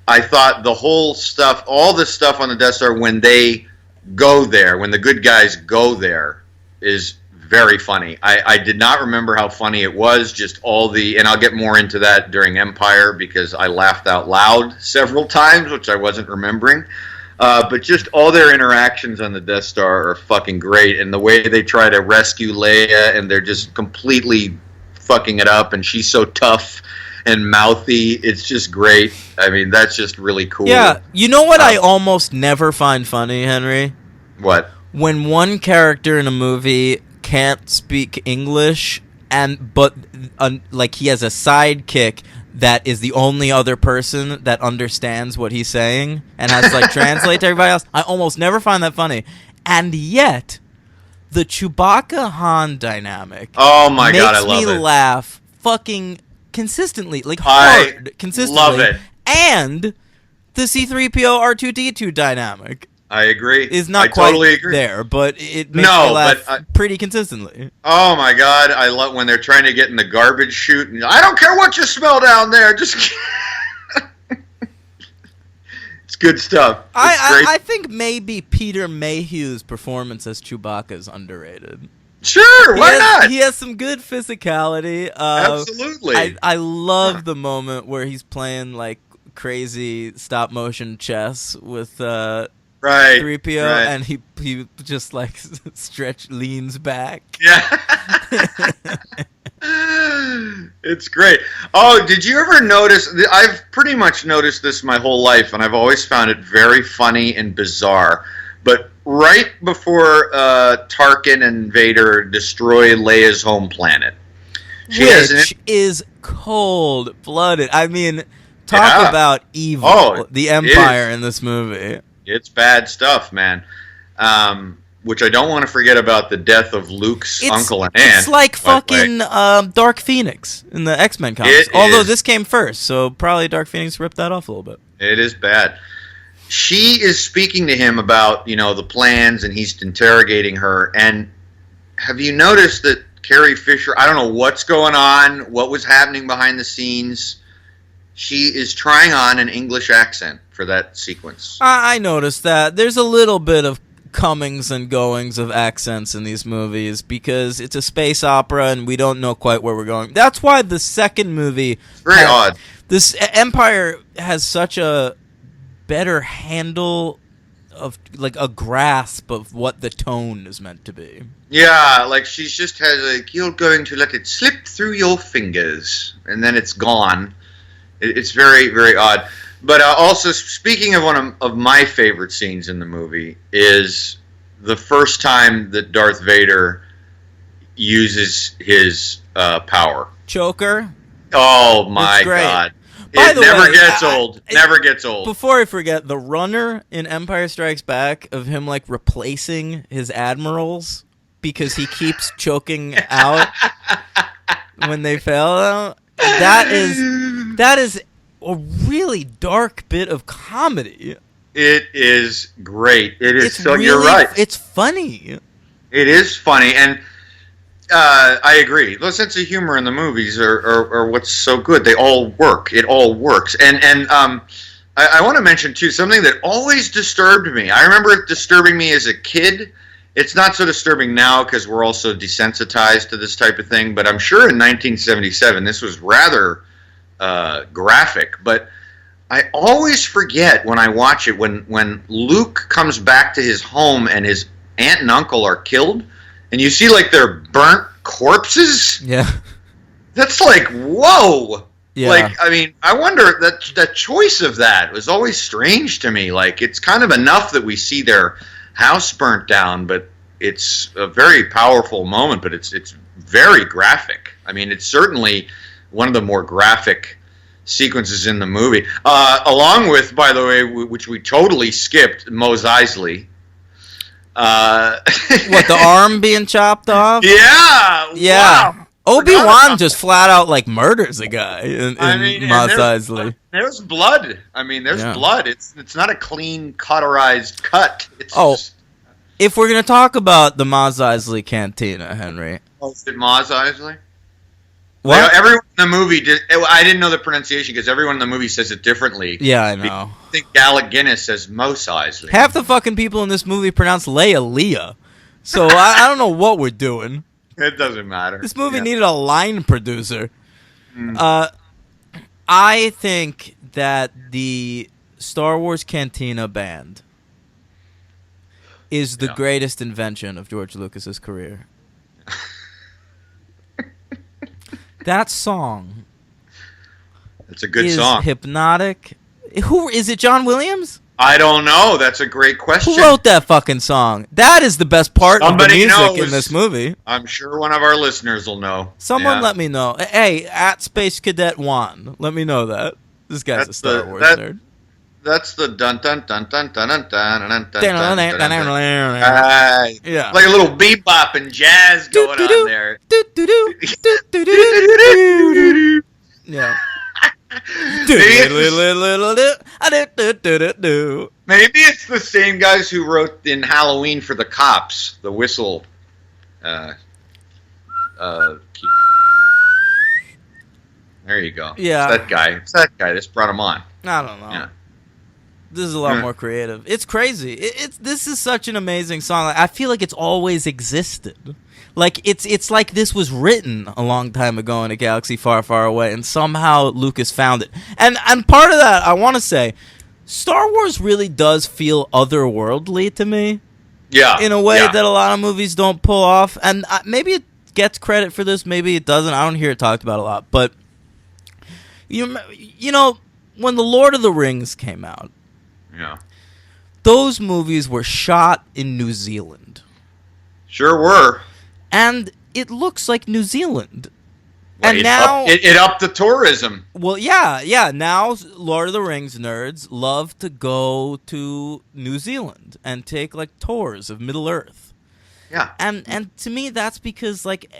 I thought the whole stuff, all the stuff on the Death Star when they go there, when the good guys go there, is very funny. I did not remember how funny it was, just all the, and I'll get more into that during Empire because I laughed out loud several times, which I wasn't remembering. But just all their interactions on the Death Star are fucking great, and the way they try to rescue Leia, and they're just completely fucking it up, and she's so tough and mouthy. It's just great. I mean, that's just really cool. Yeah, you know what I almost never find funny, Henry? What? When one character in a movie can't speak English, but like he has a sidekick that is the only other person that understands what he's saying and has to like translate to everybody else. I almost never find that funny. And yet, the Chewbacca Han dynamic makes God, I love me it. Laugh fucking consistently, like hard, consistently. Love it. And the C-3PO R2-D2 dynamic. I agree. Is not quite totally there, but it makes me laugh pretty consistently. Oh my God, I love when they're trying to get in the garbage chute, and I don't care what you smell down there, just. It's good stuff. I think maybe Peter Mayhew's performance as Chewbacca is underrated. Sure, why not? He has some good physicality. Absolutely. I love the moment where he's playing like crazy stop motion chess with Right. 3PO, right. and he just like leans back. Yeah. It's great. Oh, did you ever notice? I've pretty much noticed this my whole life, and I've always found it very funny and bizarre. But right before Tarkin and Vader destroy Leia's home planet, Which is cold-blooded. I mean, talk about evil. Oh, the Empire in this movie. It's bad stuff, man. Which I don't want to forget about the death of Luke's uncle and aunt. It's like fucking Dark Phoenix in the X-Men comics. Although this came first, so probably Dark Phoenix ripped that off a little bit. It is bad. She is speaking to him about, the plans, and he's interrogating her. And have you noticed that Carrie Fisher, I don't know what's going on, what was happening behind the scenes, she is trying on an English accent for that sequence. I noticed that. There's a little bit of comings and goings of accents in these movies because it's a space opera and we don't know quite where we're going. That's why the second movie... It's very odd. This Empire has such a better handle of, like, a grasp of what the tone is meant to be. Yeah, like she just has you're going to let it slip through your fingers, and then it's gone. It's very, very odd. But also, speaking of one of my favorite scenes in the movie, is the first time that Darth Vader uses his power. Choker? Oh, my God. By It the never way, gets old. Never gets old. Before I forget, the runner in Empire Strikes Back of him, like, replacing his admirals because he keeps choking out when they fail, that is a really dark bit of comedy. It is great. It is You're right. It's funny. It is funny, and I agree. The sense of humor in the movies are what's so good. They all work. It all works. And I want to mention, too, something that always disturbed me. I remember it disturbing me as a kid. It's not so disturbing now because we're also desensitized to this type of thing, but I'm sure in 1977 this was rather graphic. But I always forget when I watch it, when Luke comes back to his home and his aunt and uncle are killed, and you see like their burnt corpses. Yeah. That's like, whoa. Yeah. Like, I mean, I wonder, that choice of that was always strange to me. Like, it's kind of enough that we see their house burnt down, but it's a very powerful moment, but it's very graphic. I mean, it's certainly one of the more graphic sequences in the movie. Along with, by the way, which we totally skipped, Mos Eisley. What, the arm being chopped off? Yeah. Yeah. Wow. Obi-Wan just flat out, like, murders a guy in Mos Eisley. There's blood. I mean, there's blood. It's not a clean, cauterized cut. It's just... If we're going to talk about the Mos Eisley Cantina, Henry. Oh, is it Mos Eisley? What? Like, everyone in the movie I didn't know the pronunciation because everyone in the movie says it differently. Yeah, I know. I think Alec Guinness says Mos Eisley. Half the fucking people in this movie pronounce Leia Leah. So I don't know what we're doing. It doesn't matter. This movie needed a line producer. I think that the Star Wars Cantina band is the greatest invention of George Lucas's career. That song. It's a good song. Hypnotic. Who is it? John Williams? I don't know. That's a great question. Who wrote that fucking song? That is the best part of the music in this movie. I'm sure one of our listeners will know. Someone let me know. Hey, at Space Cadet Juan, let me know that. This guy's a Star Wars nerd. That's the dun dun dun dun dun dun dun dun dun. Yeah, like a little bebop and jazz going on there. Yeah. Maybe it's the same guys who wrote in Halloween for the Cops, the whistle. There you go. Yeah. It's that guy. This brought him on. I don't know. Yeah. This is a lot more creative. It's crazy. This is such an amazing song. Like, I feel like it's always existed. Like it's like this was written a long time ago in a galaxy far, far away, and somehow Lucas found it. And part of that, I want to say, Star Wars really does feel otherworldly to me. Yeah. In a way that a lot of movies don't pull off, and maybe it gets credit for this, maybe it doesn't. I don't hear it talked about a lot, but you know, when The Lord of the Rings came out, those movies were shot in New Zealand. Sure were. And it looks like New Zealand. Well, and now it upped the tourism. Well, yeah. Now Lord of the Rings nerds love to go to New Zealand and take like tours of Middle Earth. Yeah. And to me, that's because like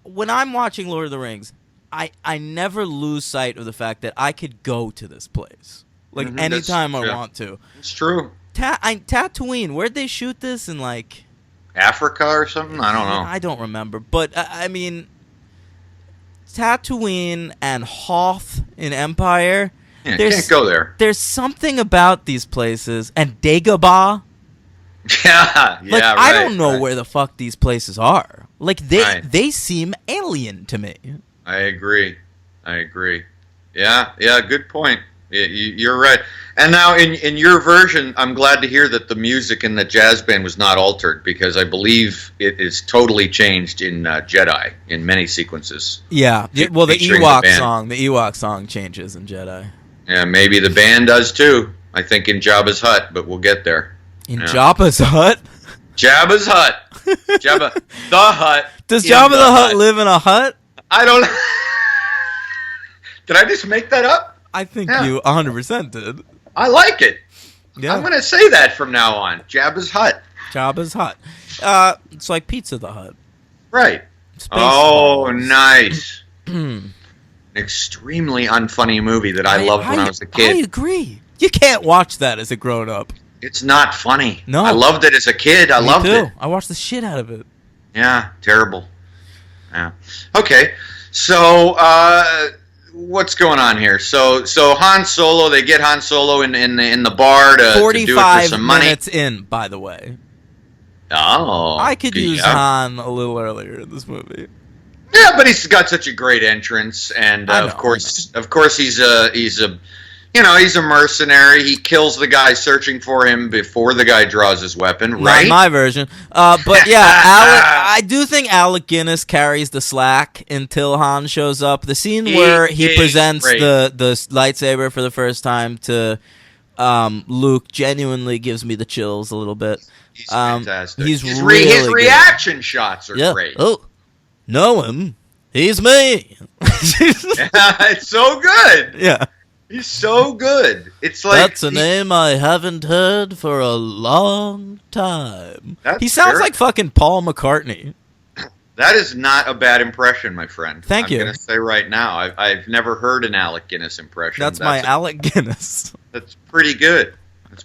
when I'm watching Lord of the Rings, I never lose sight of the fact that I could go to this place like anytime I want to. It's true. Tatooine, where'd they shoot this in like Africa or something? I don't know. I don't remember, but I mean, Tatooine and Hoth in Empire. Yeah, you can't go there. There's something about these places, and Dagobah. Yeah, like, right. I don't know where the fuck these places are. Like they seem alien to me. I agree. Yeah, good point. You're right. And now, in your version, I'm glad to hear that the music in the jazz band was not altered, because I believe it is totally changed in Jedi in many sequences. Yeah. Well, the Featuring Ewok song changes in Jedi. Yeah, maybe the band does too. I think in Jabba's hut, but we'll get there. In Jabba's hut? Jabba's hut. Jabba the Hutt. Does Jabba the Hutt live in a hut? I don't know. Did I just make that up? I think you 100% did. I like it. Yeah. I'm going to say that from now on. Jabba's hut. Jabba's hut. It's like Pizza the Hut. Right. Spaceballs. Nice. An extremely unfunny movie that I loved when I was a kid. I agree. You can't watch that as a grown-up. It's not funny. No. I loved it as a kid. I loved it. I watched the shit out of it. Yeah, terrible. Yeah. Okay. So, what's going on here? So Han Solo, they get Han Solo in the bar to do it for some money. 45 minutes in, by the way. Oh. I could use Han a little earlier in this movie. Yeah, but he's got such a great entrance, and of course he's a mercenary. He kills the guy searching for him before the guy draws his weapon, right? Not my version. But yeah, I do think Alec Guinness carries the slack until Han shows up. The scene where he presents the lightsaber for the first time to Luke genuinely gives me the chills a little bit. He's fantastic. His reaction shots are great. Oh, know him. He's me. It's so good. Yeah. He's so good. It's like that's a name I haven't heard for a long time. He sounds like fucking Paul McCartney. That is not a bad impression, my friend. Thank you. I'm going to say right now, I've never heard an Alec Guinness impression. That's my Alec Guinness. That's pretty good.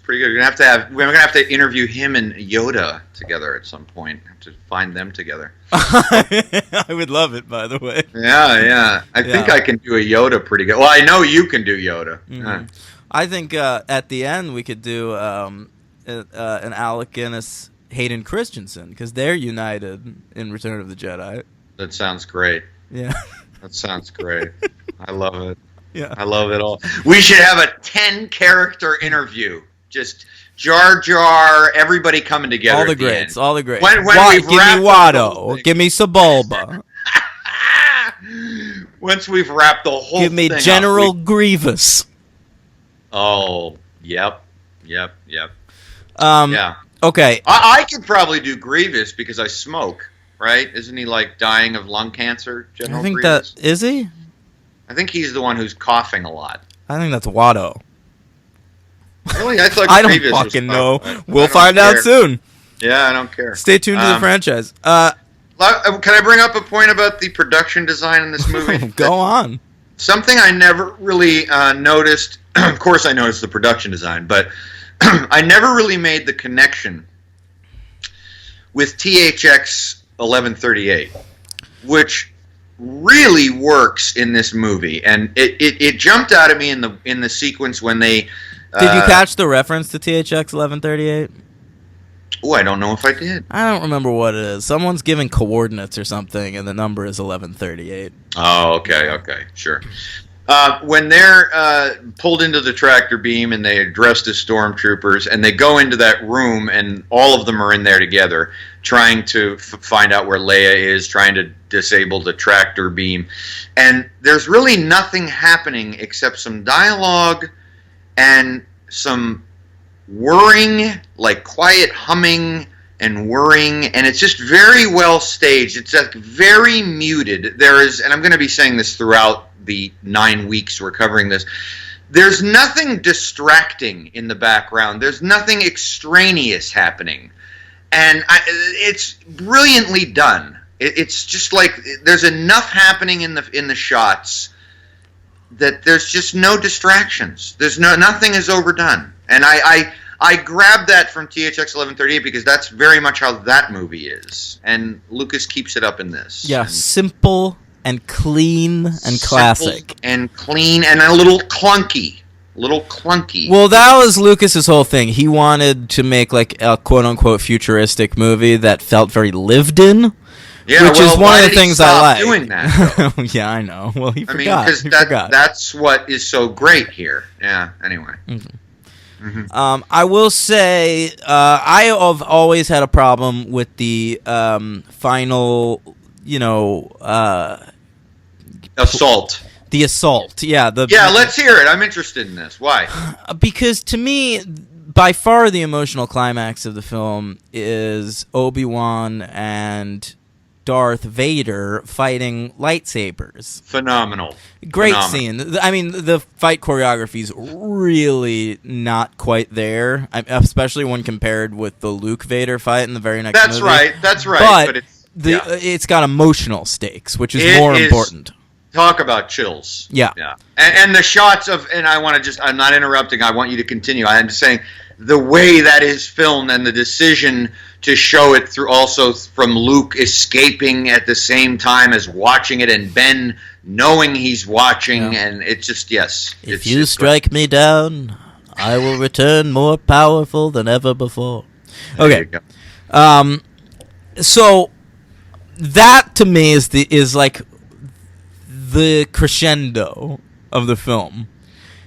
We're gonna have to interview him and Yoda together at some point. Have to find them together. I would love it, by the way. Yeah. I think I can do a Yoda pretty good. Well, I know you can do Yoda. Mm-hmm. I think at the end we could do an Alec Guinness, Hayden Christensen, because they're united in Return of the Jedi. That sounds great. Yeah. That sounds great. I love it. Yeah. I love it all. We should have a 10-character interview. Just Jar Jar, everybody coming together. All the greats. When give me Watto. Give me Sebulba. Once we've wrapped the whole thing give me General Grievous. Oh, yep. Yeah. Okay. I could probably do Grievous because I smoke, right? Isn't he like dying of lung cancer, General Grievous? Is he? I think he's the one who's coughing a lot. I think that's Watto. Really? I thought I don't Grievous fucking was know. coughing. We'll find out soon. Yeah, I don't care. Stay tuned to the franchise. Can I bring up a point about the production design in this movie? Go on. Something I never really noticed. Of course, I noticed the production design, but I never really made the connection with THX 1138, which really works in this movie, and it jumped out at me in the sequence when they Did you catch the reference to THX 1138? Oh, I don't know if I did. I don't remember what it is. Someone's giving coordinates or something, and the number is 1138. Oh, okay, sure. When they're pulled into the tractor beam and they are dressed as stormtroopers, and they go into that room, and all of them are in there together, trying to find out where Leia is, trying to disable the tractor beam, and there's really nothing happening except some dialogue and some whirring, like quiet humming and whirring, and it's just very well staged. It's like very muted. There is, and I'm going to be saying this throughout the 9 weeks we're covering this, there's nothing distracting in the background. There's nothing extraneous happening. And it's brilliantly done. It's just like there's enough happening in the shots that there's just no distractions. Nothing is overdone. And I grabbed that from THX 1138 because that's very much how that movie is. And Lucas keeps it up in this. Yeah, and simple and clean and classic. And clean and a little clunky. Well, that was Lucas's whole thing. He wanted to make like a quote-unquote futuristic movie that felt very lived in. Yeah, which is one of the things I like. Doing that, yeah, I know. Well, he forgot. I mean, because that's what is so great here. Yeah. Anyway. Mm-hmm. Mm-hmm. I will say I have always had a problem with the final, assault. The assault, yeah. Let's hear it. I'm interested in this. Why? Because to me, by far the emotional climax of the film is Obi-Wan and Darth Vader fighting lightsabers. Phenomenal. Great scene. I mean, the fight choreography is really not quite there, especially when compared with the Luke Vader fight in the very next movie. That's right. But it's got emotional stakes, which is more important. Talk about chills. Yeah. And the shots of, and I'm not interrupting, I want you to continue. I'm just saying, the way that is filmed and the decision to show it through also from Luke escaping at the same time as watching it and Ben knowing he's watching, and it's just, yes. If you strike me down, I will return more powerful than ever before. Okay. So that to me is like the crescendo of the film.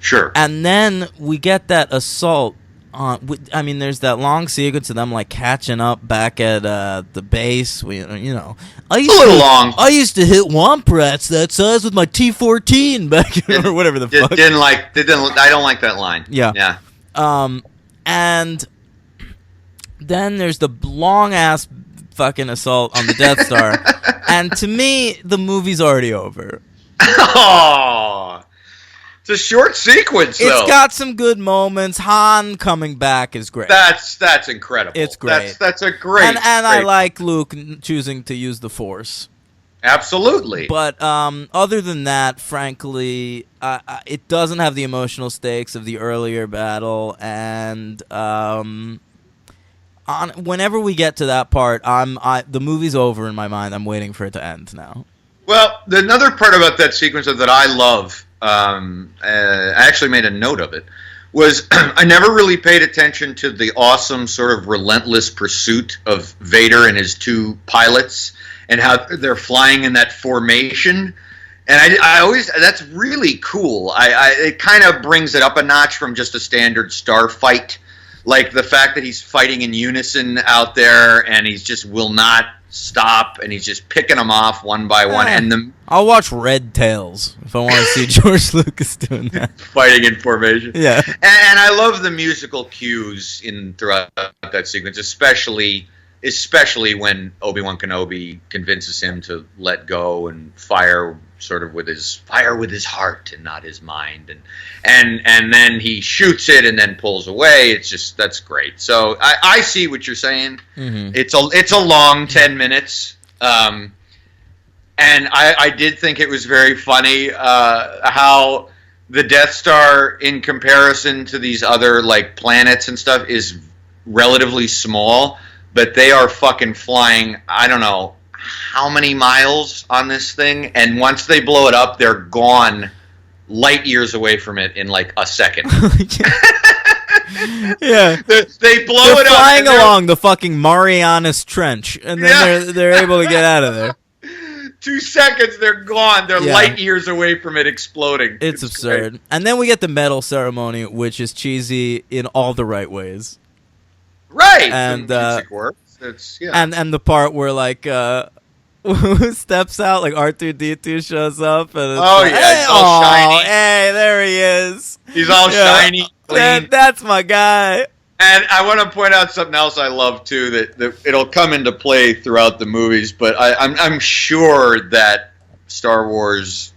Sure. And then we get that assault there's that long sequence of them like catching up back at the base. I used a little long. I used to hit womp rats that size with my T-14 back or whatever the fuck. I don't like that line. Yeah. And then there's the long ass fucking assault on the Death Star, and to me the movie's already over. Oh. It's a short sequence, though. It's got some good moments. Han coming back is great. That's incredible. It's great. That's a great. And I like Luke choosing to use the Force. Absolutely. But other than that, frankly, it doesn't have the emotional stakes of the earlier battle. And whenever we get to that part, the movie's over in my mind. I'm waiting for it to end now. Well, another part about that sequence that I love. I actually made a note of it, was I never really paid attention to the awesome sort of relentless pursuit of Vader and his two pilots and how they're flying in that formation. And I always, that's really cool. It kind of brings it up a notch from just a standard starfight. Like the fact that he's fighting in unison out there and he's just will not stop and he's just picking them off one by one. And I'll watch Red Tails if I want to see George Lucas doing that. Fighting in formation. Yeah. And I love the musical cues throughout that sequence, especially when Obi-Wan Kenobi convinces him to let go and fire with his heart and not his mind, and then he shoots it and then pulls away. It's just, that's great. So I see what you're saying. Mm-hmm. It's a long 10 minutes, and I did think it was very funny how the Death Star, in comparison to these other like planets and stuff, is relatively small. But they are fucking flying, I don't know how many miles on this thing, and once they blow it up, they're gone light years away from it in like a second. Yeah. They blow They're it up. flying and they're- along the fucking Marianas Trench, and then Yeah. they're able to get out of there. 2 seconds, they're gone. They're Yeah. light years away from it exploding. It's absurd. great. And then we get the medal ceremony, which is cheesy in all the right ways. Right. And, the music works. It's, yeah. And the part where like who steps out, like R2D2 shows up, and it's Oh, like, yeah, hey, it's all aw, shiny. Hey, there he is. He's all Yeah. shiny, clean. That's my guy. And I want to point out something else I love too that it'll come into play throughout the movies, but I'm sure that Star Wars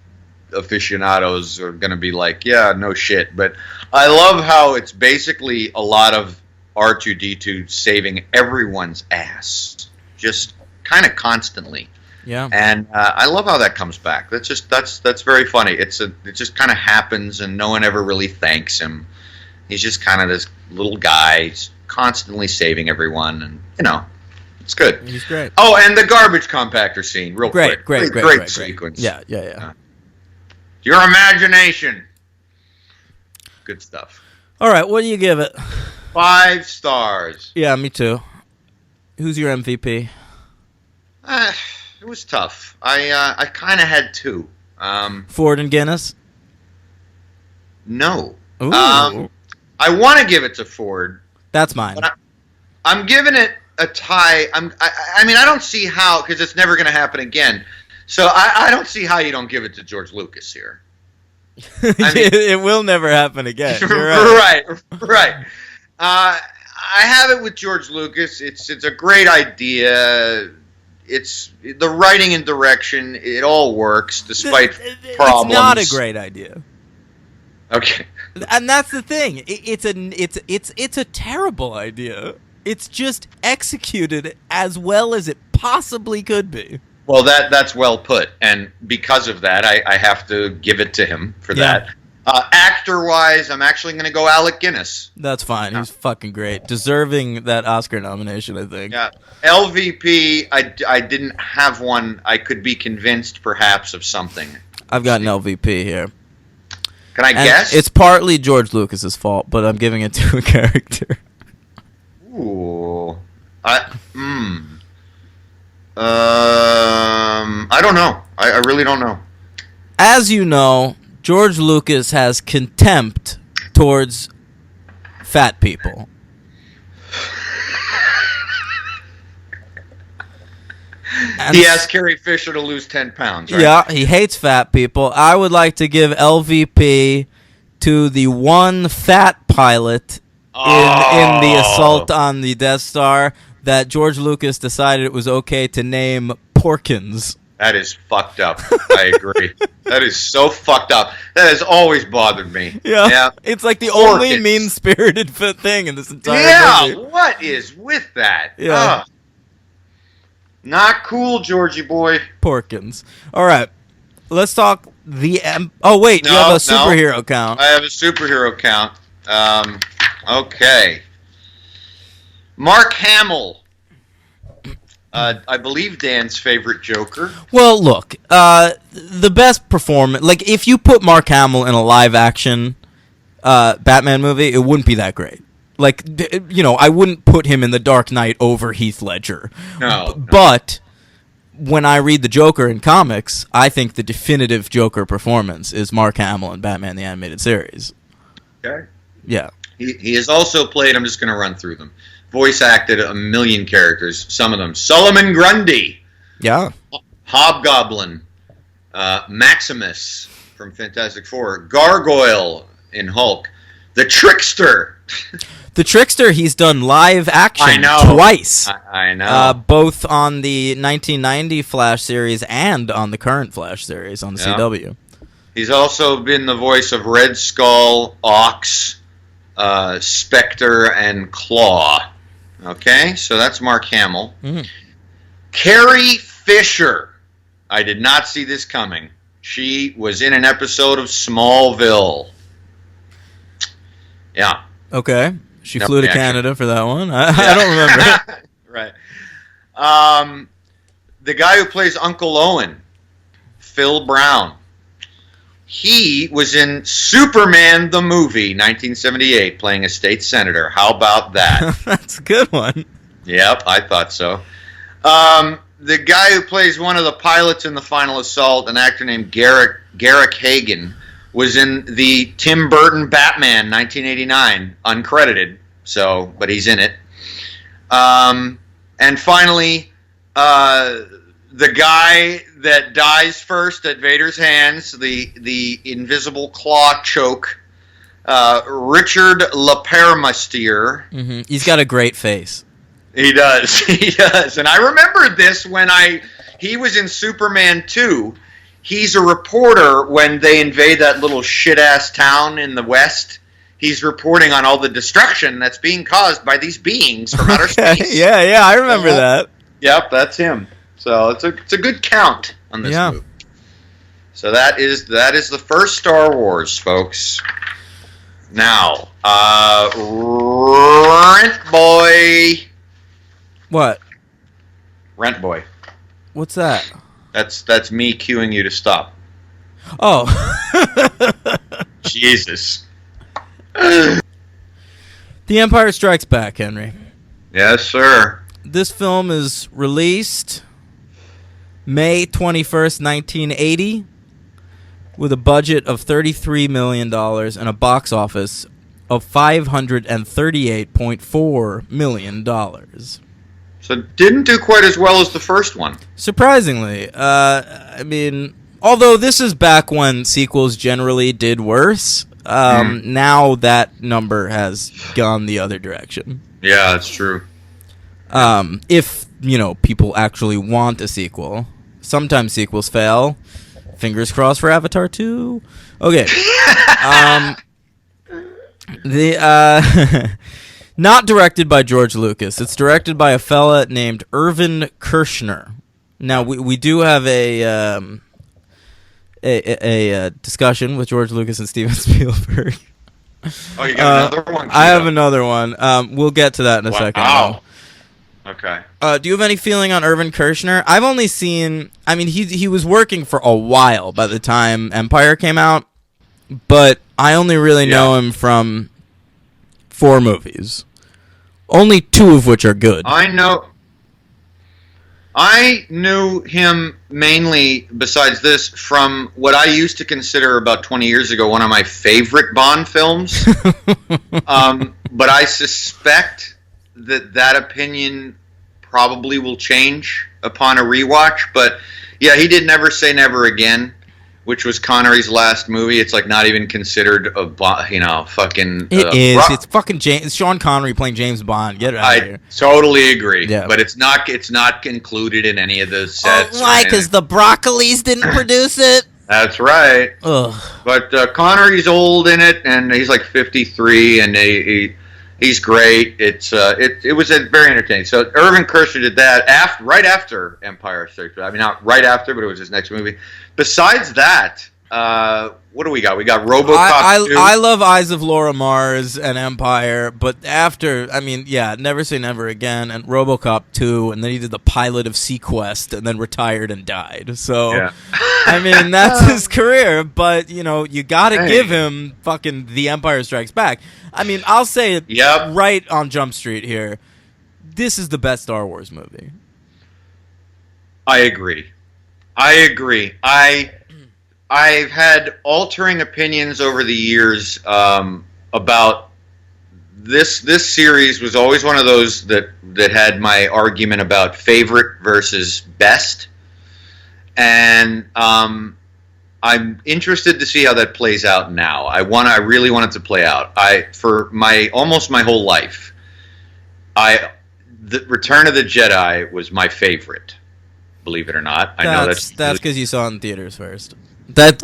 aficionados are going to be like, yeah, no shit. But I love how it's basically a lot of R2D2 saving everyone's ass, just kind of constantly. Yeah. And I love how that comes back. That's very funny. It just kind of happens, and no one ever really thanks him. He's just kind of this little guy, he's constantly saving everyone, and it's good. He's great. Oh, and the garbage compactor scene, real quick. Great sequence. Yeah. Your imagination. Good stuff. All right, what do you give it? 5 stars. Yeah, me too. Who's your MVP? It was tough. I kind of had 2. Ford and Guinness? No. Ooh. I want to give it to Ford. That's mine. But I'm giving it a tie. I mean, I don't see how, because it's never going to happen again. So I don't see how you don't give it to George Lucas here. I mean, It will never happen again. You're right. right. I have it with George Lucas. It's a great idea. It's the writing and direction. It all works despite problems. It's not a great idea. Okay. And that's the thing. It's a terrible idea. It's just executed as well as it possibly could be. Well, that's well put, and because of that, I have to give it to him for that. Actor-wise, I'm actually going to go Alec Guinness. That's fine. He's fucking great. Deserving that Oscar nomination, I think. Yeah. LVP, I didn't have one. I could be convinced, perhaps, of something. I've got an LVP here. Can I guess? It's partly George Lucas's fault, but I'm giving it to a character. Ooh. I don't know. I really don't know. As you know, George Lucas has contempt towards fat people. And He asked Carrie Fisher to lose 10 pounds, right? yeah, he hates fat people. I would like to give LVP to the one fat pilot in the assault on the Death Star that George Lucas decided it was okay to name Porkins. That is fucked up. I agree. That is so fucked up. That has always bothered me. Yeah. It's like the Porkins. only mean-spirited thing in this entire Yeah, movie. what is with that? Yeah. Ugh. Not cool, Georgie boy. Porkins. All right. Let's talk the... oh, wait. You have a superhero count. I have a superhero count. Okay. Mark Hamill. I believe Dan's favorite Joker. Well, look. The best performance... Like, if you put Mark Hamill in a live-action Batman movie, it wouldn't be that great. Like, I wouldn't put him in The Dark Knight over Heath Ledger. No. But when I read the Joker in comics, I think the definitive Joker performance is Mark Hamill in Batman the Animated Series. Okay. Yeah. He has also played, I'm just going to run through them, voice acted a million characters, some of them. Solomon Grundy, Yeah. Hobgoblin, Maximus from Fantastic Four, Gargoyle in Hulk, the Trickster. The Trickster, he's done live action I know. twice. I know. Both on the 1990 Flash series and on the current Flash series on the Yeah. CW. He's also been the voice of Red Skull, Ox, Spectre, and Claw. Okay, so that's Mark Hamill. Mhm. Carrie Fisher. I did not see this coming. She was in an episode of Smallville. Yeah. Okay. She Yep, flew to yeah, Canada for that one. I don't remember. Right. The guy who plays Uncle Owen, Phil Brown. he was in Superman the movie, 1978, playing a state senator. How about that? That's a good one. Yep, I thought so. The guy who plays one of the pilots in The Final Assault, an actor named Garrick Hagan, was in the Tim Burton Batman 1989, uncredited. So, but he's in it. And finally, the guy that dies first at Vader's hands, the invisible claw choke, Richard LePermestier. Mm-hmm. He's got a great face. He does. He does. And I remembered this when he was in Superman 2. He's a reporter when they invade that little shit-ass town in the West. He's reporting on all the destruction that's being caused by these beings from outer space. Yeah, I remember that. Yep, that's him. So it's a good count on this movie. So that is the first Star Wars, folks. Now, Rent Boy. What? Rent Boy. What's that? That's me cueing you to stop. Oh. Jesus. The Empire Strikes Back, Henry. Yes, sir. This film is released May 21st, 1980, with a budget of $33 million and a box office of $538.4 million. So didn't do quite as well as the first one. Surprisingly. I mean, although this is back when sequels generally did worse, now that number has gone the other direction. Yeah, that's true. If, people actually want a sequel. Sometimes sequels fail. Fingers crossed for Avatar 2. Okay. Not directed by George Lucas. It's directed by a fella named Irvin Kershner. Now, we do have a discussion with George Lucas and Steven Spielberg. Oh, you got another one? I have another one. We'll get to that in a second. Wow. Okay. Do you have any feeling on Irvin Kershner? I've only seen... I mean, he was working for a while by the time Empire came out, but I only really know him from 4 movies. Only 2 of which are good. I knew him mainly, besides this, from what I used to consider about 20 years ago one of my favorite Bond films. But I suspect that opinion probably will change upon a rewatch. But yeah, he did Never Say Never Again, which was Connery's last movie. It's like not even considered a fucking. It is. It's fucking It's Sean Connery playing James Bond. Get it out of here. I totally agree. Yeah. But it's not included in any of the sets. Why? Because the Broccolis didn't produce it. That's right. Ugh. But Connery's old in it, and he's like 53, and he's great. It was very entertaining. So Irvin Kershner did that right after Empire Strikes Back. I mean, not right after, but it was his next movie. Besides that, what do we got? We got RoboCop 2. I love Eyes of Laura Mars and Empire, but after, Never Say Never Again and RoboCop 2, and then he did the pilot of Sequest and then retired and died. So, yeah. I mean, that's his career, but, you gotta give him fucking The Empire Strikes Back. I mean, I'll say it right on Jump Street here. This is the best Star Wars movie. I agree. I've had altering opinions over the years about this series. Was always one of those that had my argument about favorite versus best, and I'm interested to see how that plays out now. I really want it to play out. For almost my whole life, the Return of the Jedi was my favorite. Believe it or not, I know that's because you saw it in theaters first. That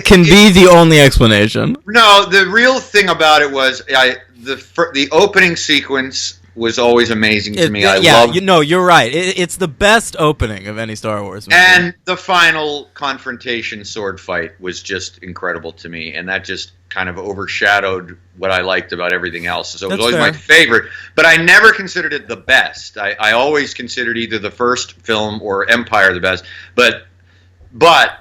can be the only explanation. No, the real thing about it was the opening sequence was always amazing to me. You're right. It's the best opening of any Star Wars movie. And the final confrontation sword fight was just incredible to me, and that just kind of overshadowed what I liked about everything else. So it was always my favorite, but I never considered it the best. I always considered either the first film or Empire the best. But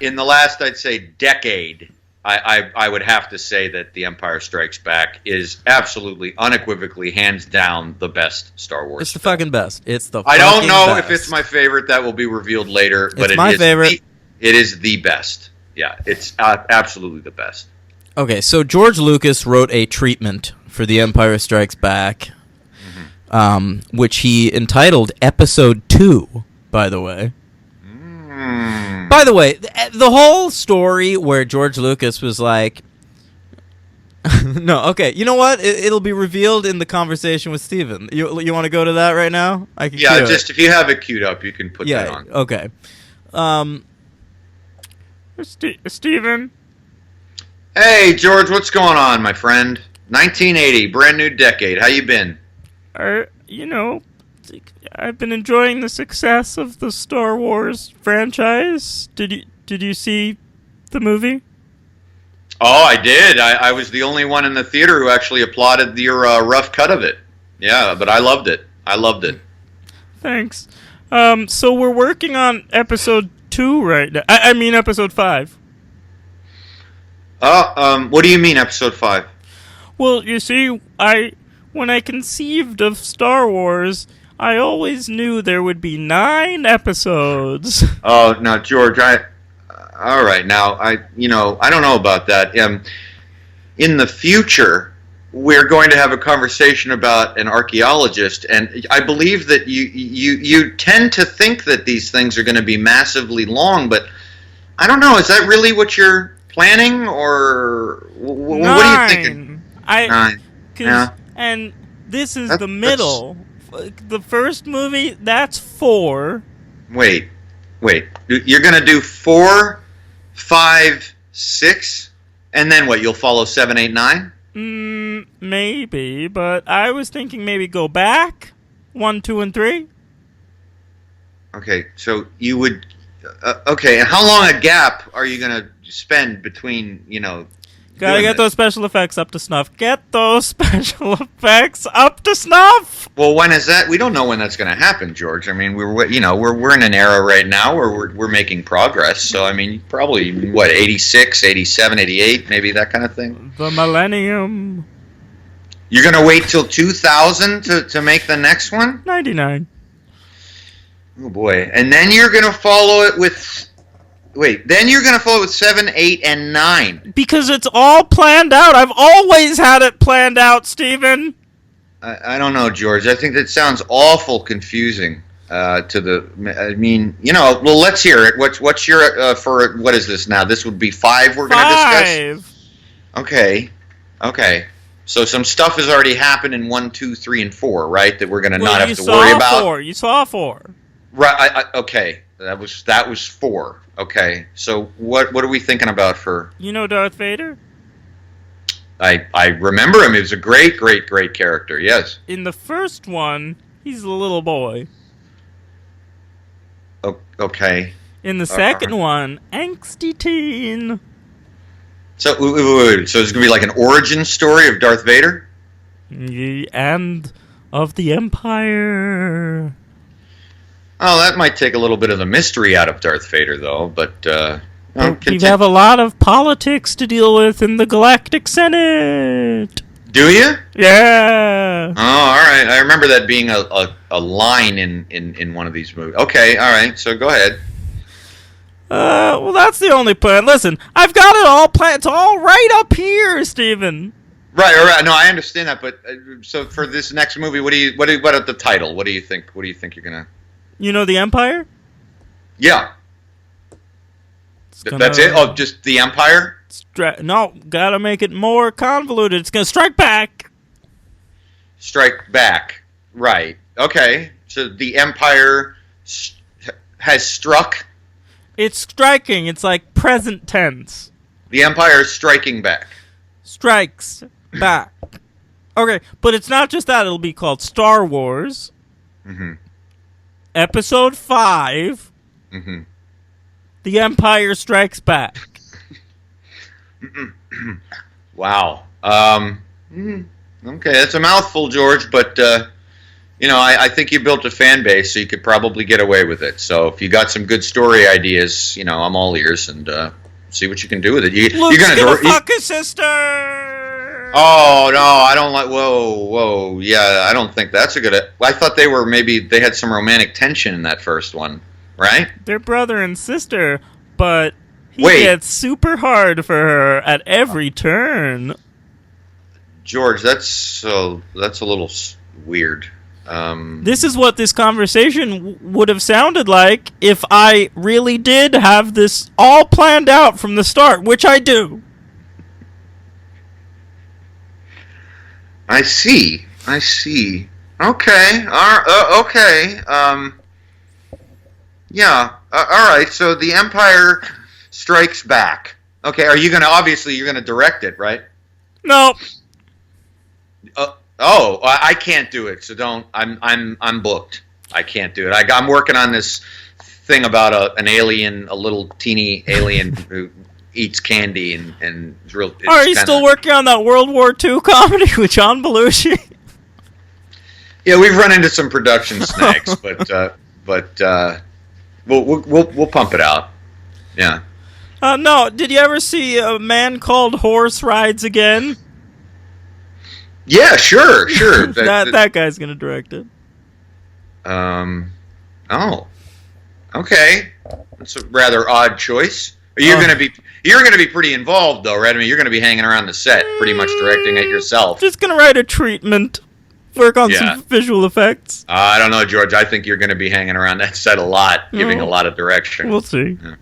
in the last, I'd say, decade, I would have to say that The Empire Strikes Back is absolutely, unequivocally, hands down the best Star Wars. It's the film. fucking best. It's the. I don't fucking know best. if it's my favorite. That will be revealed later. But It's my favorite. It is the best. Yeah, it's absolutely the best. Okay, so George Lucas wrote a treatment for The Empire Strikes Back, which he entitled Episode 2, by the way. By the way, the whole story where George Lucas was like... No, okay, you know what? It'll be revealed in the conversation with Steven. You want to go to that right now? I can Yeah, cue just if you have it queued up, you can put that on. Okay. Steven? Hey, George, what's going on, my friend? 1980, brand new decade. How you been? You know, I've been enjoying the success of the Star Wars franchise. Did you see the movie? Oh, I did. I was the only one in the theater who actually applauded your rough cut of it. Yeah, but I loved it. Thanks. So we're working on episode 2 right now. I mean episode 5. What do you mean, episode 5? Well, you see, when I conceived of Star Wars, I always knew there would be 9 episodes. Oh, now, George, all right, now, I don't know about that. In the future, we're going to have a conversation about an archaeologist, and I believe that you tend to think that these things are going to be massively long, but I don't know. Is that really what you're planning, or what are you thinking? 9. Yeah. And this is the middle. The first movie, that's 4. Wait. You're going to do 4, 5, 6, and then what? You'll follow 7, 8, 9? Maybe, but I was thinking maybe go back 1, 2, and 3. Okay, so you would. Okay, and how long a gap are you going to spend between, Gotta get those special effects up to snuff. Get those special effects up to snuff! Well, when is that? We don't know when that's going to happen, George. I mean, we're in an era right now where we're making progress. So, I mean, probably, 86, 87, 88, maybe that kind of thing? The millennium. You're going to wait till 2000 to make the next one? 99. Oh, boy. And then you're going to follow it with... then you're going to follow it with 7, 8, and 9. Because it's all planned out. I've always had it planned out, Steven. I don't know, George. I think that sounds awful confusing well, let's hear it. What's your, for, what is this now? This would be 5 we're going to discuss? 5. Okay. So some stuff has already happened in 1, 2, 3, and 4, right? That we're going to not have to worry about? You saw 4. Right, okay. That was 4. Okay, so what are we thinking about for... You know Darth Vader? I remember him. He was a great, great, great character, yes. In the first one, he's a little boy. Okay. In the second one, angsty teen. So it's going to be like an origin story of Darth Vader? And of the Empire. Oh, that might take a little bit of the mystery out of Darth Vader, though, but... we have a lot of politics to deal with in the Galactic Senate. Do you? Yeah. Oh, all right. I remember that being a line in one of these movies. Okay, all right. So go ahead. Well, that's the only plan. Listen, I've got it all planned. It's all right up here, Steven. Right. No, I understand that. But so for this next movie, what at the title? What do you think? What do you think you're gonna? You know the Empire? Yeah. That's it? Oh, just the Empire? No, gotta make it more convoluted. It's gonna strike back. Strike back. Right. Okay. So the Empire has struck? It's striking. It's like present tense. The Empire is striking back. Strikes back. Okay, but it's not just that. It'll be called Star Wars. Mm-hmm. Episode 5. Mm-hmm. The Empire Strikes Back. Wow. Okay, that's a mouthful, George, but, I think you built a fan base, so you could probably get away with it. So if you got some good story ideas, I'm all ears, and see what you can do with it. Luke's you're gonna fuck his sister. Oh no, I don't like. Whoa, yeah, I don't think that's a good. I thought they had some romantic tension in that first one, right? They're brother and sister, but he Wait. gets super hard for her at every turn. George, that's a little weird. This is what this conversation would have sounded like if I really did have this all planned out from the start, which I do. I see. Okay. Okay. Yeah. All right. So the Empire Strikes Back. Okay. Obviously you're gonna direct it, right? No. I can't do it. So don't. I'm booked. I can't do it. I'm working on this thing about an alien, a little teeny alien who eats candy and it's real. Are you still working on that World War II comedy with John Belushi? Yeah, we've run into some production snags, but we'll pump it out. Yeah. No. Did you ever see A Man Called Horse Rides Again? Yeah, sure. that guy's gonna direct it. Oh. Okay. That's a rather odd choice. You're gonna be pretty involved though, right? I mean, you're gonna be hanging around the set, pretty much directing it yourself. Just gonna write a treatment. Work on some visual effects. I don't know, George. I think you're going to be hanging around that set a lot, giving a lot of direction. We'll see. Yeah.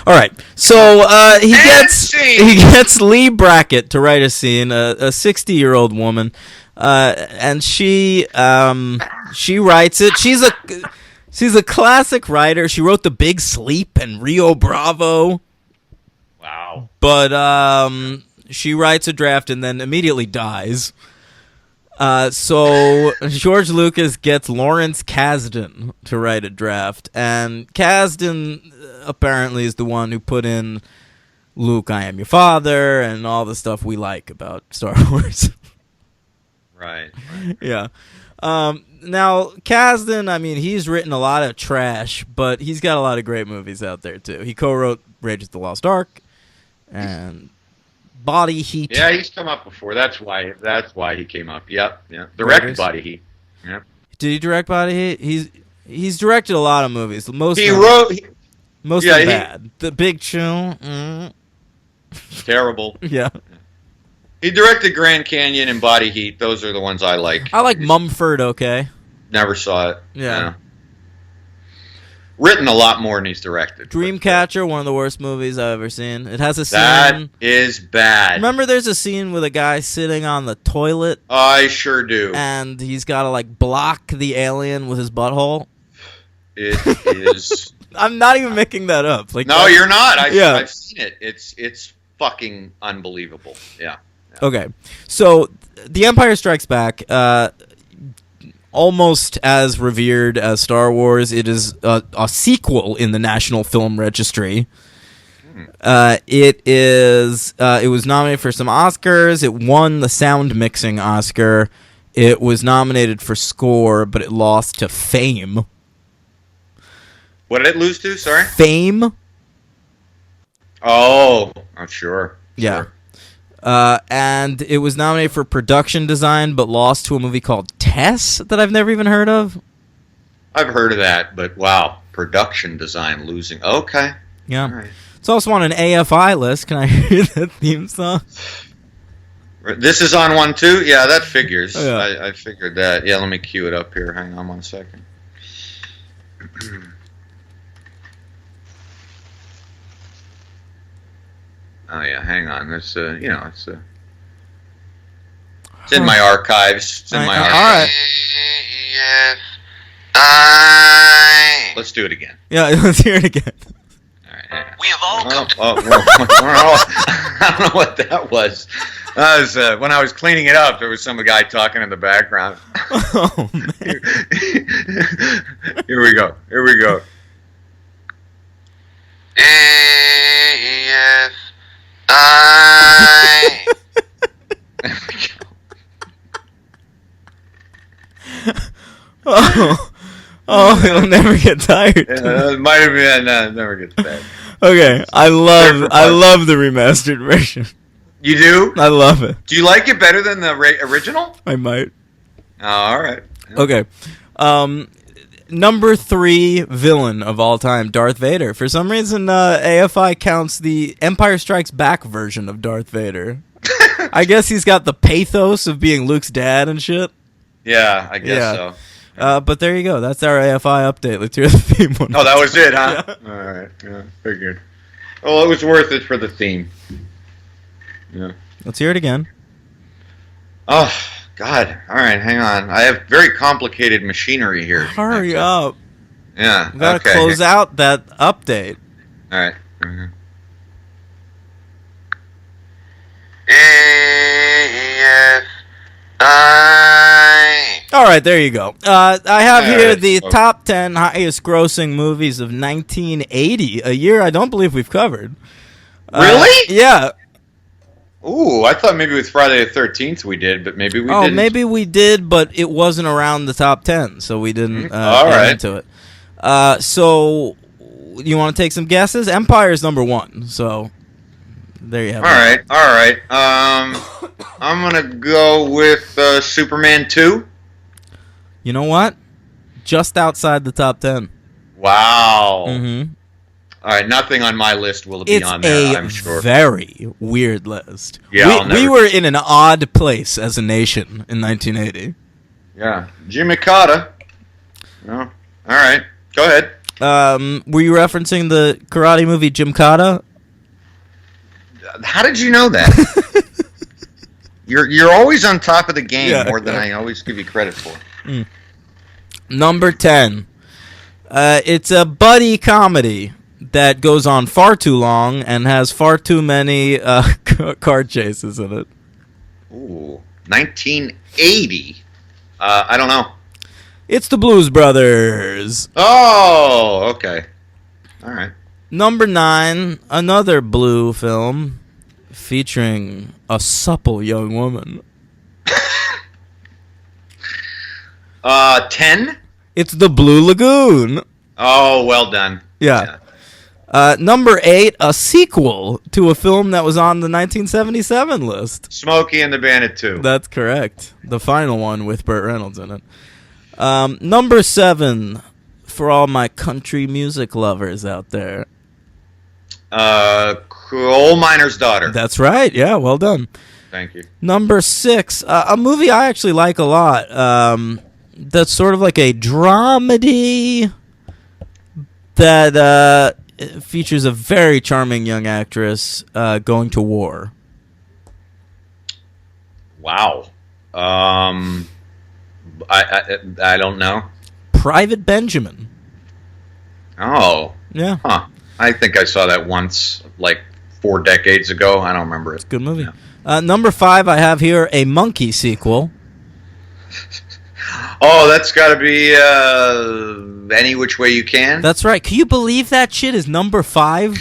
All right, so he gets Lee Brackett to write a scene, a 60-year-old woman, and she writes it. She's a classic writer. She wrote The Big Sleep and Rio Bravo. Wow. But she writes a draft and then immediately dies. So George Lucas gets Lawrence Kasdan to write a draft, and Kasdan apparently is the one who put in Luke, I am your father, and all the stuff we like about Star Wars. Right. Yeah. Now, Kasdan, I mean, he's written a lot of trash, but he's got a lot of great movies out there, too. He co-wrote Raiders of the Lost Ark and Body Heat. Yeah, he's come up before. That's why he came up. Yep. Yeah. Directed Body Heat. Yep. Did he direct Body Heat? He's directed a lot of movies. Most of them bad. The Big Chill. Terrible. Yeah. He directed Grand Canyon and Body Heat. Those are the ones I like. I like Mumford. Okay. Never saw it. Yeah. Written a lot more than he's directed. Dreamcatcher, one of the worst movies I've ever seen. It has a scene. That is bad. Remember there's a scene with a guy sitting on the toilet? I sure do. And he's got to, like, block the alien with his butthole? It is... I'm not even making that up. Like, no, you're not. I've seen it. It's fucking unbelievable. Yeah. Okay. So, The Empire Strikes Back... almost as revered as Star Wars. It is a sequel in the National Film Registry. It was nominated for some Oscars. It won the sound mixing Oscar. It was nominated for score, but it lost to Fame. What did it lose to? Sorry? Fame. Oh, sure. Yeah. And it was nominated for production design, but lost to a movie called Tess that I've never even heard of. I've heard of that, but wow, production design losing. Okay. Yeah. All right. It's also on an AFI list. Can I hear that theme song? This is on one too? Yeah, that figures. Oh, yeah. I figured that. Yeah, let me cue it up here. Hang on 1 second. Oh yeah, hang on. It's it's in my archives. It's in my archives. All right. Let's do it again. Yeah, let's hear it again. All right. We have all come to... I don't know what that was. That was when I was cleaning it up. There was some guy talking in the background. Oh man. Here we go. Oh, it'll never get tired. It might have been. Never gets tired. Okay, I love the remastered version. You do? I love it. Do you like it better than the original? I might. Oh, all right. Okay. Number 3 villain of all time, Darth Vader. For some reason, AFI counts the Empire Strikes Back version of Darth Vader. I guess he's got the pathos of being Luke's dad and shit. Yeah, I guess so. But there you go. That's our AFI update. Let's hear the theme one. Oh, that was it, huh? Yeah. All right. Yeah, figured. Well, it was worth it for the theme. Yeah. Let's hear it again. Oh, God. All right, hang on. I have very complicated machinery here. Hurry up. Yeah. We gotta okay. close out that update. All right. Yes, All right, there you go. I have All here right, the so- top 10 highest grossing movies of 1980, a year I don't believe we've covered. Really? Yeah. Ooh, I thought maybe with Friday the 13th we did, but maybe we didn't. Maybe we did, but it wasn't around the top 10, so we didn't All get right. into it. So, you want to take some guesses? Empire's number 1, so there you have it. All right. I'm gonna go with Superman 2. You know what? Just outside the top 10. Wow. Mm-hmm. All right, nothing on my list will be It's on there, a I'm sure. very weird list. Yeah, I'll we never- were in an odd place as a nation in 1980. Yeah, Jimmy Carter. No. All right, go ahead. Were you referencing the karate movie Gymkata? How did you know that? You're always on top of the game Yeah, more than yeah. I always give you credit for. Number 10. It's a buddy comedy that goes on far too long and has far too many car chases in it. Ooh, 1980. I don't know. It's the Blues Brothers. Oh, okay. All right. Number 9, another blue film featuring a supple young woman. 10. It's the Blue Lagoon. Oh, well done. Yeah. Number 8, a sequel to a film that was on the 1977 list. Smokey and the Bandit 2. That's correct. The final one with Burt Reynolds in it. Number 7, for all my country music lovers out there. Coal Miner's Daughter. That's right. Yeah, well done. Thank you. Number 6, a movie I actually like a lot. That's sort of like a dramedy that features a very charming young actress going to war. Wow. I don't know. Private Benjamin. Oh. Yeah, Huh. I think I saw that once, like 4 decades ago. I don't remember it. good movie. Yeah. Number 5, I have here a Monkey sequel. Oh, that's got to be Any Which Way You Can. That's right. Can you believe that shit is number 5?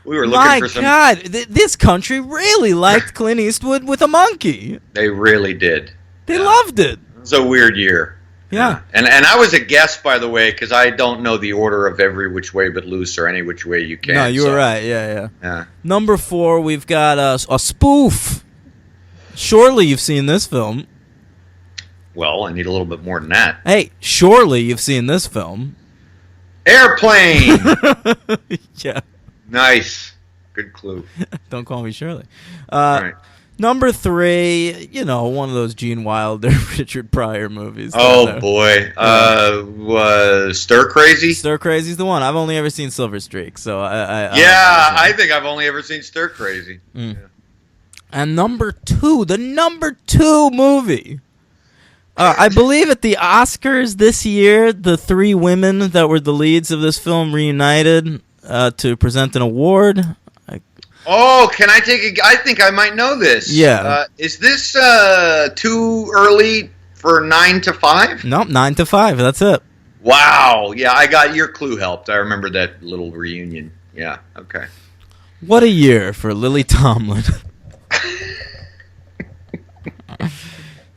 We were looking My for some. God, this country really liked Clint Eastwood with a monkey. They really did. They loved it. It was a weird year. Yeah. And I was a guest, by the way, because I don't know the order of Every Which Way But Loose or Any Which Way You Can. No, you so, were right. Yeah. Yeah. Number 4, we've got a spoof. Surely you've seen this film. Well, I need a little bit more than that. Hey, surely you've seen this film. Airplane. Yeah. Nice. Good clue. Don't call me Shirley. All right. Number 3, one of those Gene Wilder, Richard Pryor movies. Oh boy. Was Stir Crazy? Stir Crazy's the one. I've only ever seen Silver Streak, so I think I've only ever seen Stir Crazy. And number 2, the number 2 movie. I believe at the Oscars this year, the 3 women that were the leads of this film reunited to present an award. Oh, can I take I think I might know this. Yeah. Is this too early for 9 to 5? Nope, 9 to 5. That's it. Wow. Yeah, I got your clue helped. I remember that little reunion. Yeah, okay. What a year for Lily Tomlin.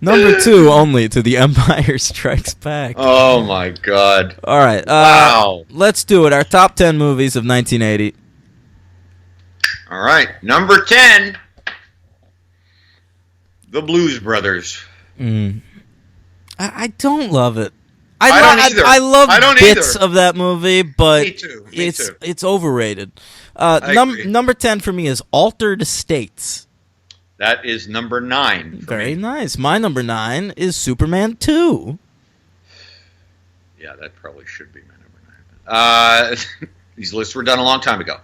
Number 2 only to The Empire Strikes Back. Oh my God! All right. Wow. Let's do it. Our top 10 movies of 1980. All right, number 10, The Blues Brothers. I don't love it. I don't either. I love I don't bits either. of that movie, but Me too. it's overrated. agree. Number 10 for me is Altered States. That is number 9. Very nice. My number 9 is Superman 2. Yeah, that probably should be my number 9. These lists were done a long time ago.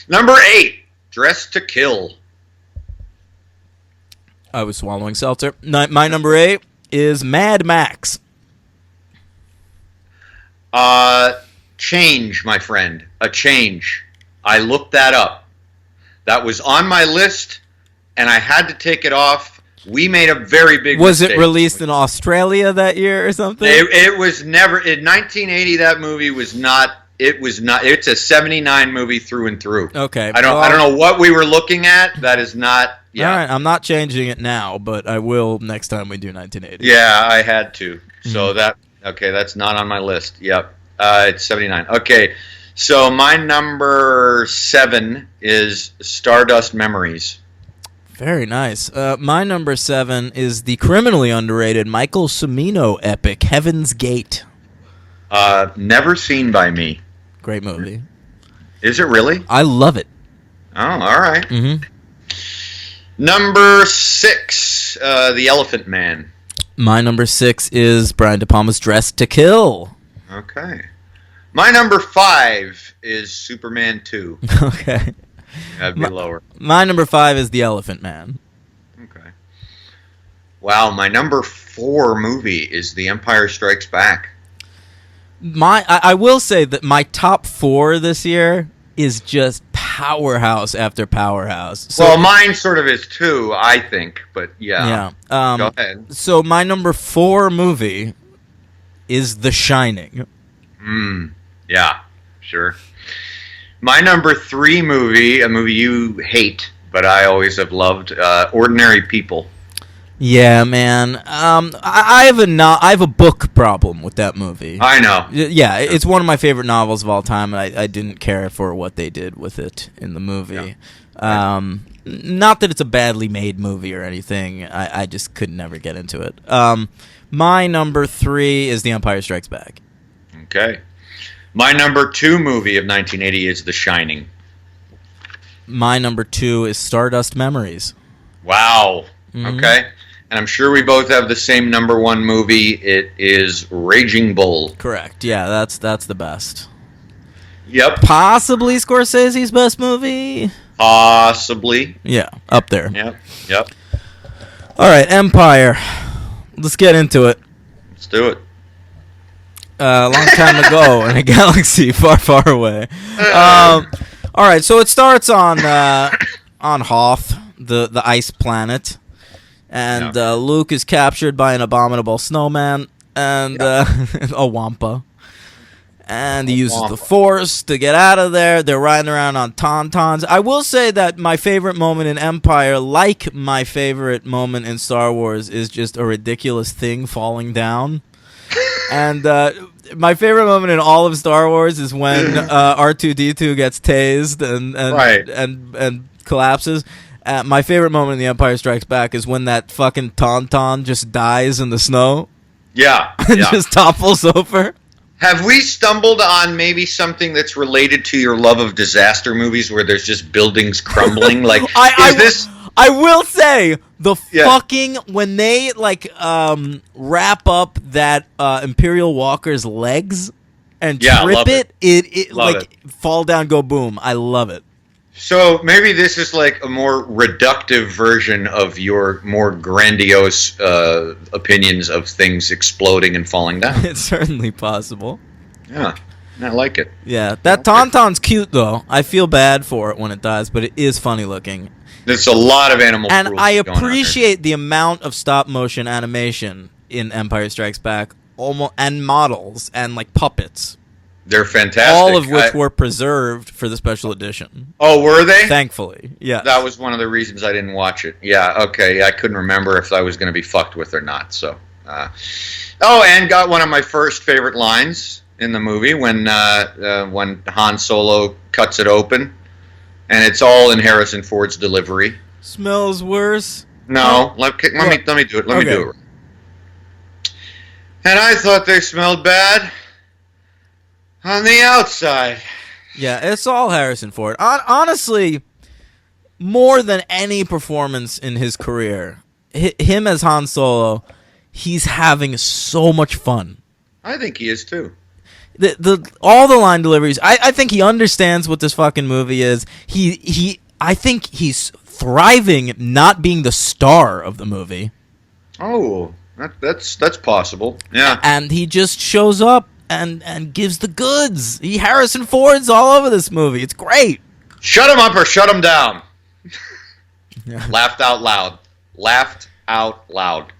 Number 8, Dressed to Kill. I was swallowing seltzer. My number 8 is Mad Max. Change, my friend. A change. I looked that up. That was on my list, and I had to take it off. We made a very big Was mistake. it released in Australia that year or something? It was never in 1980. That movie was not. It was not. It's a 79 movie through and through. Okay. I don't know what we were looking at. That is not. Yeah. All right. I'm not changing it now, but I will next time we do 1980. Yeah, I had to. So that's not on my list. Yep. It's 79. Okay. So my number 7 is Stardust Memories. Very nice. My number 7 is the criminally underrated Michael Cimino epic, Heaven's Gate. Never seen by me. Great movie. Is it really? I love it. Oh, all right. Mm-hmm. Number 6, The Elephant Man. My number 6 is Brian De Palma's Dressed to Kill. Okay. My number 5 is Superman 2. Okay. That'd be lower. My number 5 is The Elephant Man. Okay. Wow, my number 4 movie is The Empire Strikes Back. I will say that my top 4 this year is just powerhouse after powerhouse. So, Well, mine sort of is too, I think, but yeah. Go ahead. So my number 4 movie is The Shining. Yeah, sure. My number 3 movie, a movie you hate, but I always have loved, Ordinary People. Yeah, man. I have a book problem with that movie. I know. Yeah, it's one of my favorite novels of all time, and I didn't care for what they did with it in the movie. Yeah. Not that it's a badly made movie or anything. I just could never get into it. My number 3 is The Empire Strikes Back. Okay. My number 2 movie of 1980 is The Shining. My number 2 is Stardust Memories. Wow. Mhm. Okay. And I'm sure we both have the same number 1 movie. It is Raging Bull. Correct. Yeah, that's the best. Yep. Possibly Scorsese's best movie. Possibly. Yeah, up there. Yep. All right, Empire. Let's get into it. Let's do it. A long time ago in a galaxy far, far away. All right, so it starts on Hoth, the ice planet, and Luke is captured by an abominable snowman and a Wampa. And he uses the Force to get out of there. They're riding around on Tauntauns. I will say that my favorite moment in Empire, like my favorite moment in Star Wars, is just a ridiculous thing falling down. And my favorite moment in all of Star Wars is when R2-D2 gets tased and collapses. My favorite moment in The Empire Strikes Back is when that fucking Tauntaun just dies in the snow. Yeah. And just topples over. Have we stumbled on maybe something that's related to your love of disaster movies where there's just buildings crumbling? Like, I will say fucking when they wrap up that Imperial Walker's legs and trip it, fall down, go boom. I love it. So maybe this is like a more reductive version of your more grandiose opinions of things exploding and falling down. It's certainly possible. Yeah, I like it. Yeah, that Tauntaun's cute though. I feel bad for it when it dies, but it is funny looking. There's a lot of animal and cruelty I going on there. appreciate the amount of stop motion animation in Empire Strikes Back, and models and like puppets. They're fantastic. all of which were preserved for the special edition. Oh, were they? Thankfully, yeah. That was one of the reasons I didn't watch it. Yeah, okay. I couldn't remember if I was going to be fucked with or not. So, and got one of my first favorite lines in the movie when Han Solo cuts it open, and it's all in Harrison Ford's delivery. Smells worse. No, let me do it. Let me do it. And I thought they smelled bad on the outside. Yeah, it's all Harrison Ford. Honestly, more than any performance in his career, him as Han Solo, he's having so much fun. I think he is too. All the line deliveries. I think he understands what this fucking movie is. I think he's thriving not being the star of the movie. Oh, that's possible. Yeah. And he just shows up and gives the goods. Harrison Ford's all over this movie. It's great. Shut him up or shut him down. Yeah. Laughed out loud. Laughed out loud.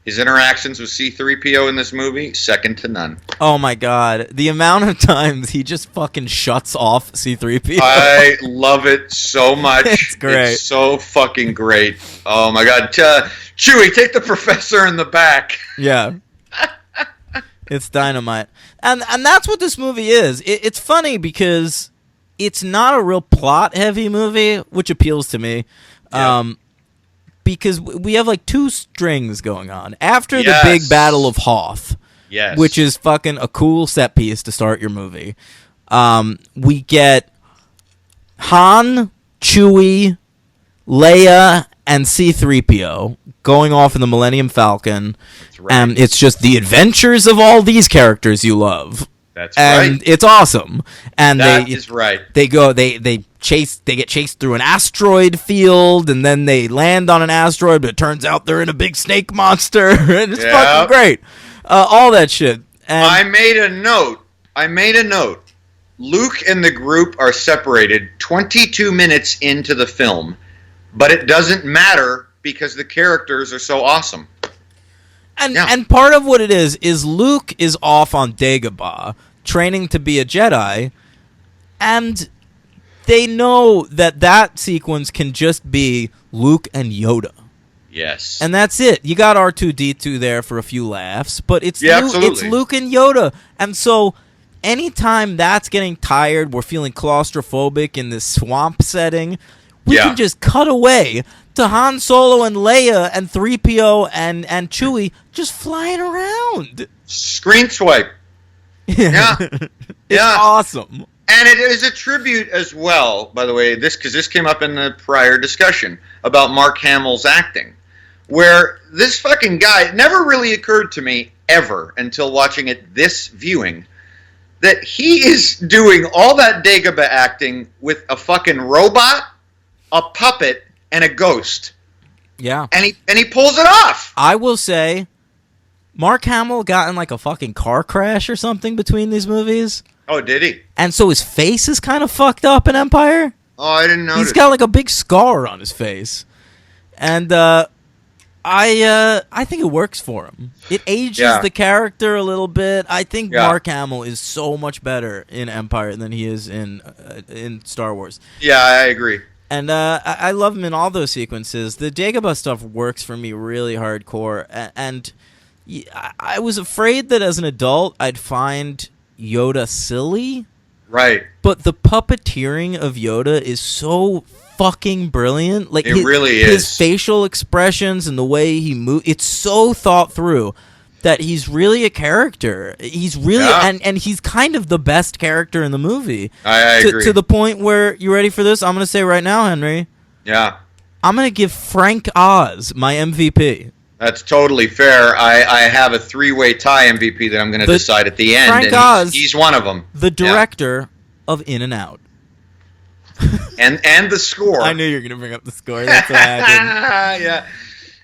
His interactions with C-3PO in this movie, second to none. Oh my god. The amount of times he just fucking shuts off C-3PO. I love it so much. It's great. It's so fucking great. Oh my god. Chewie, take the professor in the back. Yeah. It's dynamite. And that's what this movie is. It's funny because it's not a real plot-heavy movie, which appeals to me. Yeah. Because we have like two strings going on. After the big battle of Hoth, yes, which is fucking a cool set piece to start your movie, we get Han, Chewie, Leia, and C-3PO going off in the Millennium Falcon. That's right. And it's just the adventures of all these characters you love. That's and right. It's awesome. And that is right. They get chased through an asteroid field, and then they land on an asteroid, but it turns out they're in a big snake monster, and it's fucking great. All that shit. And I made a note. Luke and the group are separated 22 minutes into the film, but it doesn't matter because the characters are so awesome. And part of what it is Luke is off on Dagobah, training to be a Jedi, and they know that sequence can just be Luke and Yoda. Yes. And that's it. You got R2-D2 there for a few laughs, but it's Luke and Yoda. And so anytime that's getting tired, we're feeling claustrophobic in this swamp setting, we can just cut away to Han Solo and Leia and 3PO and Chewie just flying around. Screen swipe. Yeah. It's awesome. And it is a tribute as well, by the way, because this came up in the prior discussion about Mark Hamill's acting, where this fucking guy, it never really occurred to me ever until watching it this viewing, that he is doing all that Dagobah acting with a fucking robot, a puppet, and a ghost. Yeah. And he pulls it off. I will say, Mark Hamill got in like a fucking car crash or something between these movies. Oh, did he? And so his face is kind of fucked up in Empire. Oh, I didn't know. He's got like a big scar on his face. And I think it works for him. It ages the character a little bit. I think Mark Hamill is so much better in Empire than he is in Star Wars. Yeah, I agree. And I love him in all those sequences. The Dagobah stuff works for me really hardcore. And I was afraid that as an adult I'd find Yoda silly. Right. But the puppeteering of Yoda is so fucking brilliant. Like it really is. His facial expressions and the way he moves, it's so thought through that he's really a character. He's really and he's kind of the best character in the movie. I agree. To the point where, you ready for this? I'm going to say right now, Henry. Yeah. I'm going to give Frank Oz my MVP. That's totally fair. I have a three-way tie MVP that I'm going to decide at the end. Frank Oz, he's one of them. The director of In and Out. and the score. I knew you were going to bring up the score. That's what happened.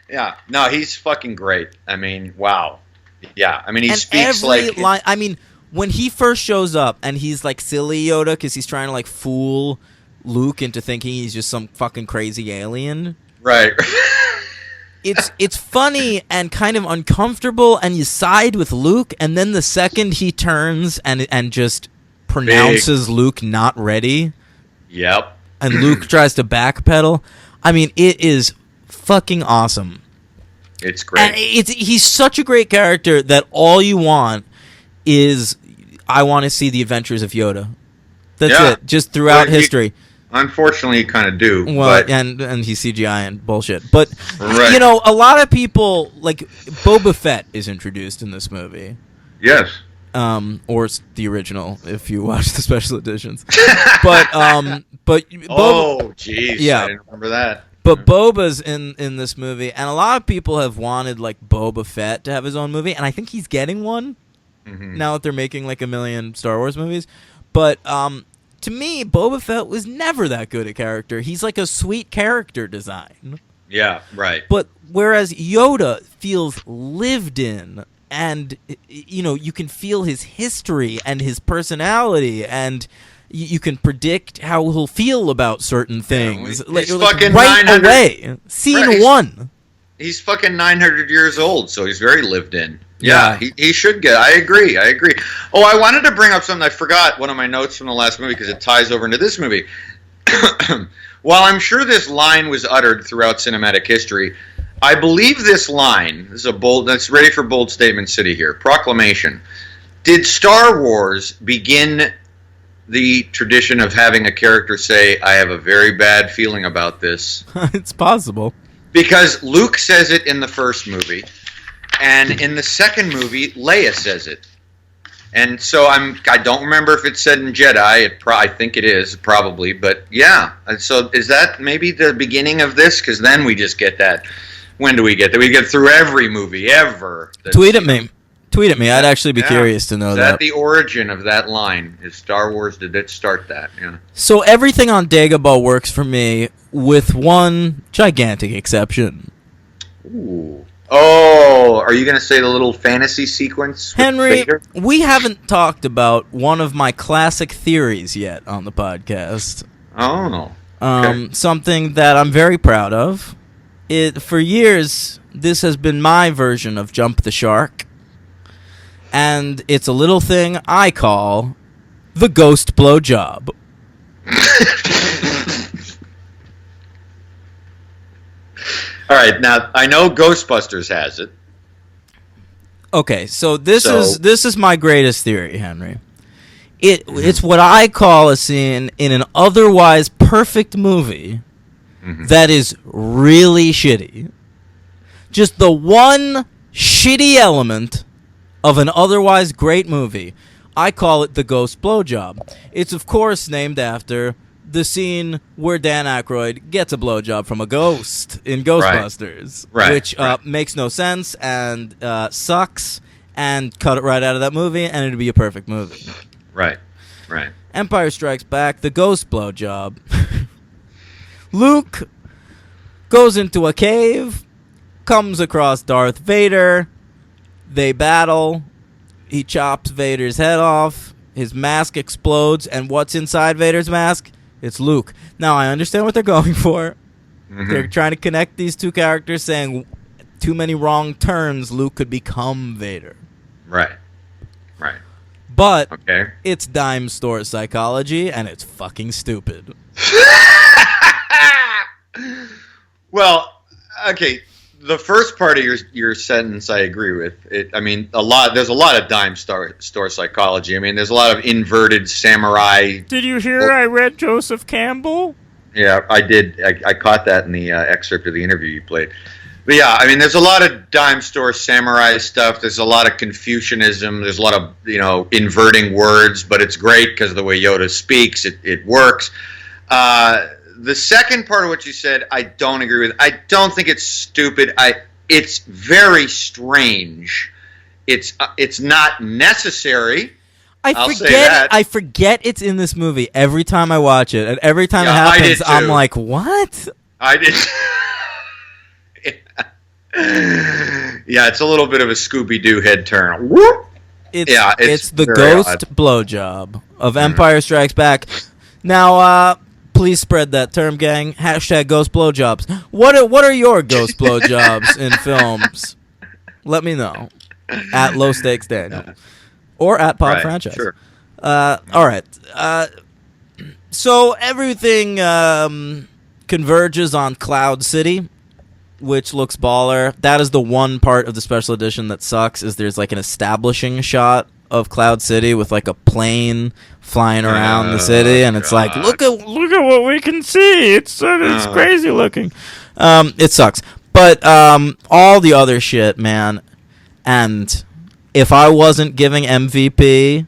Yeah. No, he's fucking great. I mean, wow. Yeah. I mean, he and speaks every like... line, I mean, when he first shows up and he's like silly Yoda because he's trying to like fool Luke into thinking he's just some fucking crazy alien. Right. it's funny and kind of uncomfortable, and you side with Luke, and then the second he turns and just pronounces Luke not ready, Yep. and Luke tries to backpedal. I mean, it is fucking awesome. It's great. And he's such a great character that all you want is, I want to see the adventures of Yoda. That's it. Just throughout history. Unfortunately, you kind of do. Well, but and he's CGI and bullshit. But, Right. you know, a lot of people, like, Boba Fett is introduced in this movie. yes. Or the original, if you watch the special editions. but Boba, Oh, jeez. Yeah. I didn't remember that. but Boba's in this movie, and a lot of people have wanted, like, Boba Fett to have his own movie, and I think he's getting one now that they're making, like, 1 million Star Wars movies. But, to me, Boba Fett was never that good a character. He's like a sweet character design. Yeah, right. But whereas Yoda feels lived in, and, you know, you can feel his history and his personality, and you can predict how he'll feel about certain things. He's fucking right 900 away. Scene Right. 1. He's fucking 900 years old, so he's very lived in. Yeah. He should get. I agree. Oh, I wanted to bring up something. I forgot one of my notes from the last movie because it ties over into this movie. While I'm sure this line was uttered throughout cinematic history, I believe this line is a bold. That's ready for bold statement city here. Proclamation. Did Star Wars begin the tradition of having a character say, "I have a very bad feeling about this"? It's possible. Because Luke says it in the first movie, and in the second movie, Leia says it. And so I don't remember if it's said in Jedi. I think it is, probably. But yeah. And so is that maybe the beginning of this? Because then we just get that. When do we get that? We get through every movie ever. Tweet at me. Tweet at me. I'd actually be curious to know Is that. that the origin of that line? Is Star Wars, did it start that? Yeah. So everything on Dagobah works for me, with one gigantic exception. Ooh. Oh, are you going to say the little fantasy sequence? with Henry, Vader? we haven't talked about one of my classic theories yet on the podcast. Oh. Okay. Something that I'm very proud of. For years, this has been my version of Jump the Shark. And it's a little thing I call the ghost blowjob. All right, now I know Ghostbusters has it. Okay, so this is my greatest theory, Henry. It's what I call a scene in an otherwise perfect movie that is really shitty. Just the one shitty element of an otherwise great movie. I call it the ghost blowjob. It's of course named after the scene where Dan Aykroyd gets a blowjob from a ghost in Ghostbusters, which makes no sense and sucks, and cut it right out of that movie, and it'd be a perfect movie. Right. Empire Strikes Back, the ghost blowjob. Luke goes into a cave, comes across Darth Vader. They battle. He chops Vader's head off. His mask explodes, and what's inside Vader's mask? It's Luke. Now, I understand what they're going for. They're trying to connect these two characters, saying too many wrong turns, Luke could become Vader. Right. But Okay. it's dime store psychology, and it's fucking stupid. Well, okay. The first part of your sentence, I agree with. I mean, there's a lot of dime store psychology. I mean, there's a lot of inverted samurai. Did you hear I read Joseph Campbell? Yeah, I did. I caught that in the excerpt of the interview you played. But yeah, I mean, there's a lot of dime store samurai stuff. There's a lot of Confucianism. There's a lot of, inverting words, but it's great because of the way Yoda speaks. It works. The second part of what you said, I don't agree with. I don't think it's stupid. It's very strange. It's not necessary. I'll say that. I forget it's in this movie every time I watch it, and every time it Yeah, I happens, did I'm too. like, what? I did. Yeah, it's a little bit of a Scooby-Doo head turn. Whoop! It's the very ghost odd. blowjob of Empire Strikes Back. Now, Please spread that term, gang. Hashtag ghost blowjobs. What are your ghost blowjobs in films? Let me know. At Low Stakes Daniel. Or at Pod Right, Franchise. sure. All right. So everything converges on Cloud City, which looks baller. That is the one part of the special edition that sucks, is there's like an establishing shot of Cloud City with like a plane flying around the city, and it's like, look at what we can see. It's crazy looking. It sucks. But all the other shit, man. And if I wasn't giving MVP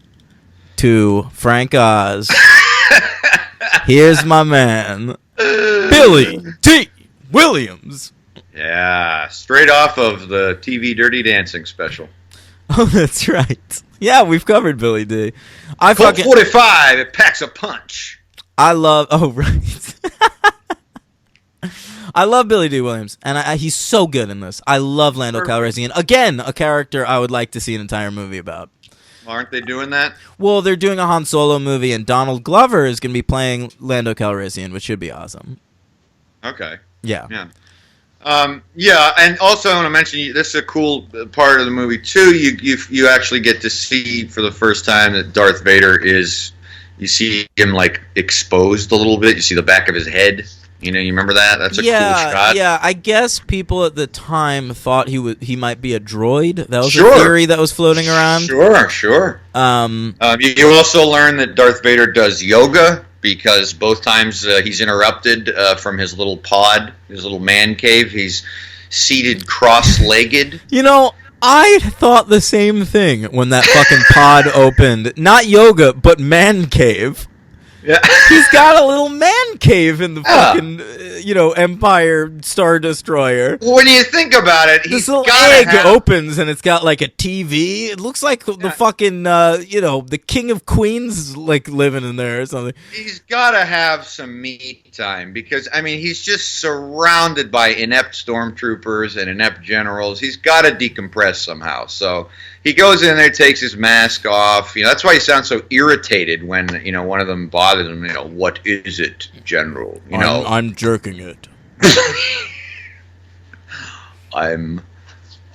to Frank Oz, here's my man, Billy T. Williams. Yeah, straight off of the TV Dirty Dancing special. Oh, that's right. Yeah, we've covered Billy D. Colt 45, it packs a punch. I love... Oh, right. I love Billy D. Williams, and he's so good in this. I love Lando Calrissian. Again, a character I would like to see an entire movie about. Aren't they doing that? Well, they're doing a Han Solo movie, and Donald Glover is going to be playing Lando Calrissian, which should be awesome. Okay. Yeah. Yeah, and also I want to mention, this is a cool part of the movie, too. You actually get to see for the first time that Darth Vader is... You see him, like, exposed a little bit. You see the back of his head. You know, you remember that? That's a cool shot. Yeah, I guess people at the time thought he might be a droid. That was a theory that was floating around. Sure. You also learn that Darth Vader does yoga, because both times he's interrupted from his little pod, his little man cave. He's seated cross-legged. You know, I thought the same thing when that fucking pod opened. Not yoga, but man cave. Yeah. He's got a little man cave in the fucking, Empire Star Destroyer. When you think about it, this little egg opens and it's got like a TV. It looks like the fucking, the King of Queens like living in there or something. He's got to have some me time because, I mean, he's just surrounded by inept stormtroopers and inept generals. He's got to decompress somehow. So he goes in there, takes his mask off. That's why he sounds so irritated when, one of them bothers him. What is it, General? I'm jerking it. I'm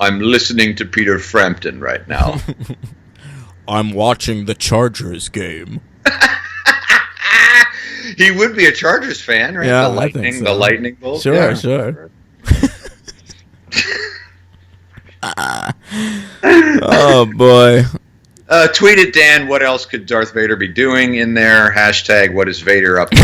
listening to Peter Frampton right now. I'm watching the Chargers game. He would be a Chargers fan, right? Yeah, the lightning bolt. Sure. Oh boy. Tweet at Dan, what else could Darth Vader be doing in there? Hashtag what is Vader up to?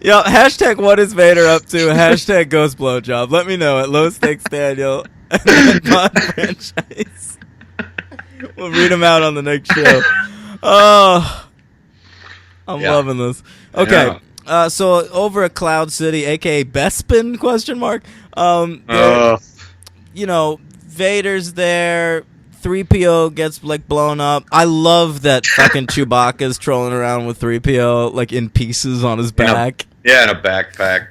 Yo, hashtag what is Vader up to? Hashtag ghost blowjob. Let me know at Low Stakes Daniel and Pod Franchise. We'll read them out on the next show. Oh, I'm loving this. Okay. So over at Cloud City, aka Bespin ? Vader's there. 3PO gets like blown up. I love that fucking Chewbacca's trolling around with 3PO like in pieces on his back. In a backpack.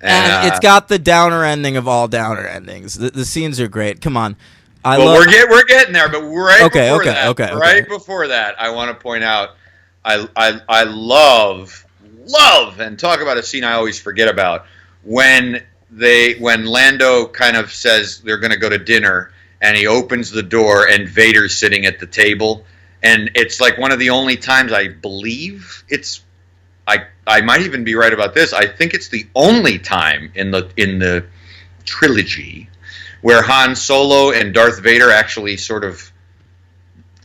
And it's got the downer ending of all downer endings. The scenes are great. Come on. We're getting there, but before that, I want to point out I love, and talk about a scene I always forget about, when Lando kind of says they're going to go to dinner, and he opens the door, and Vader's sitting at the table, and it's like one of the only times I believe I might even be right about this. I think it's the only time in the trilogy where Han Solo and Darth Vader actually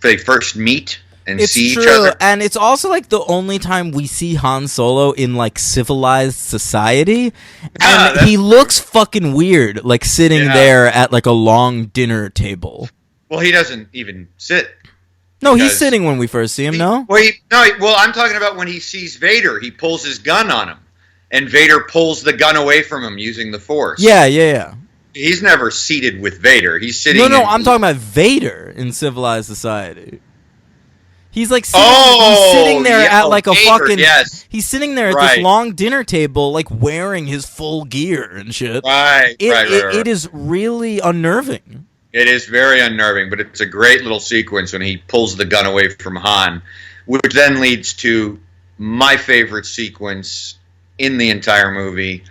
they first meet and see each other. And it's also like the only time we see Han Solo in like civilized society. And he looks fucking weird, like sitting there at like a long dinner table. Well, he doesn't even sit. No, he's sitting when we first see him, no? Well, I'm talking about when he sees Vader. He pulls his gun on him. And Vader pulls the gun away from him using the Force. Yeah. He's never seated with Vader. He's sitting... No, I'm talking about Vader in civilized society. He's like sitting there at like a Vader, fucking... Yes. He's sitting there at this long dinner table, like wearing his full gear and shit. Right. It is really unnerving. It is very unnerving, but it's a great little sequence when he pulls the gun away from Han, which then leads to my favorite sequence in the entire movie.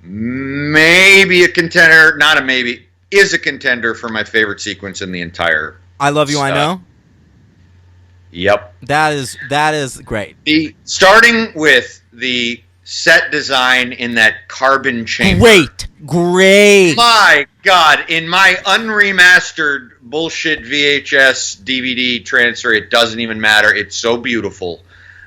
Maybe a contender, not a maybe, is a contender for my favorite sequence in the entire. I Love You, I Know. Yep. That is great. Starting with the set design in that carbon chamber. Great. My God, in my unremastered bullshit VHS DVD transfer, it doesn't even matter. It's so beautiful.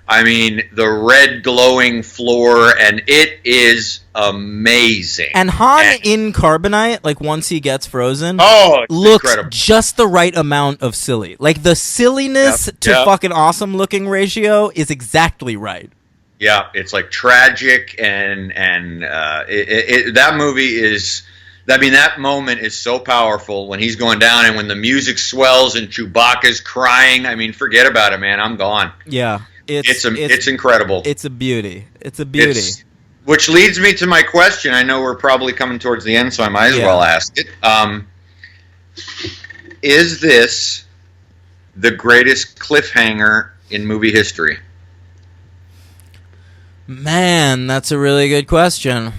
I mean, the red glowing floor, and it is amazing. And Han in Carbonite, like once he gets frozen, looks incredible. Just the right amount of silly. Like the silliness to fucking awesome looking ratio is exactly right. Yeah, it's like tragic, and that movie is. I mean, that moment is so powerful when he's going down, and when the music swells and Chewbacca's crying. I mean, forget about it, man. I'm gone. Yeah, it's incredible. It's a beauty. It's a beauty. Which leads me to my question. I know we're probably coming towards the end, so I might as well ask it. Is this the greatest cliffhanger in movie history? Man, that's a really good question.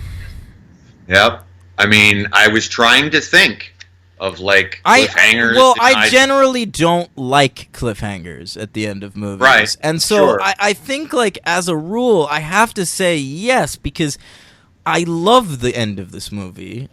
Yep. I mean, I was trying to think of like cliffhangers. I generally don't like cliffhangers at the end of movies. Right. And so I think like as a rule, I have to say yes because I love the end of this movie.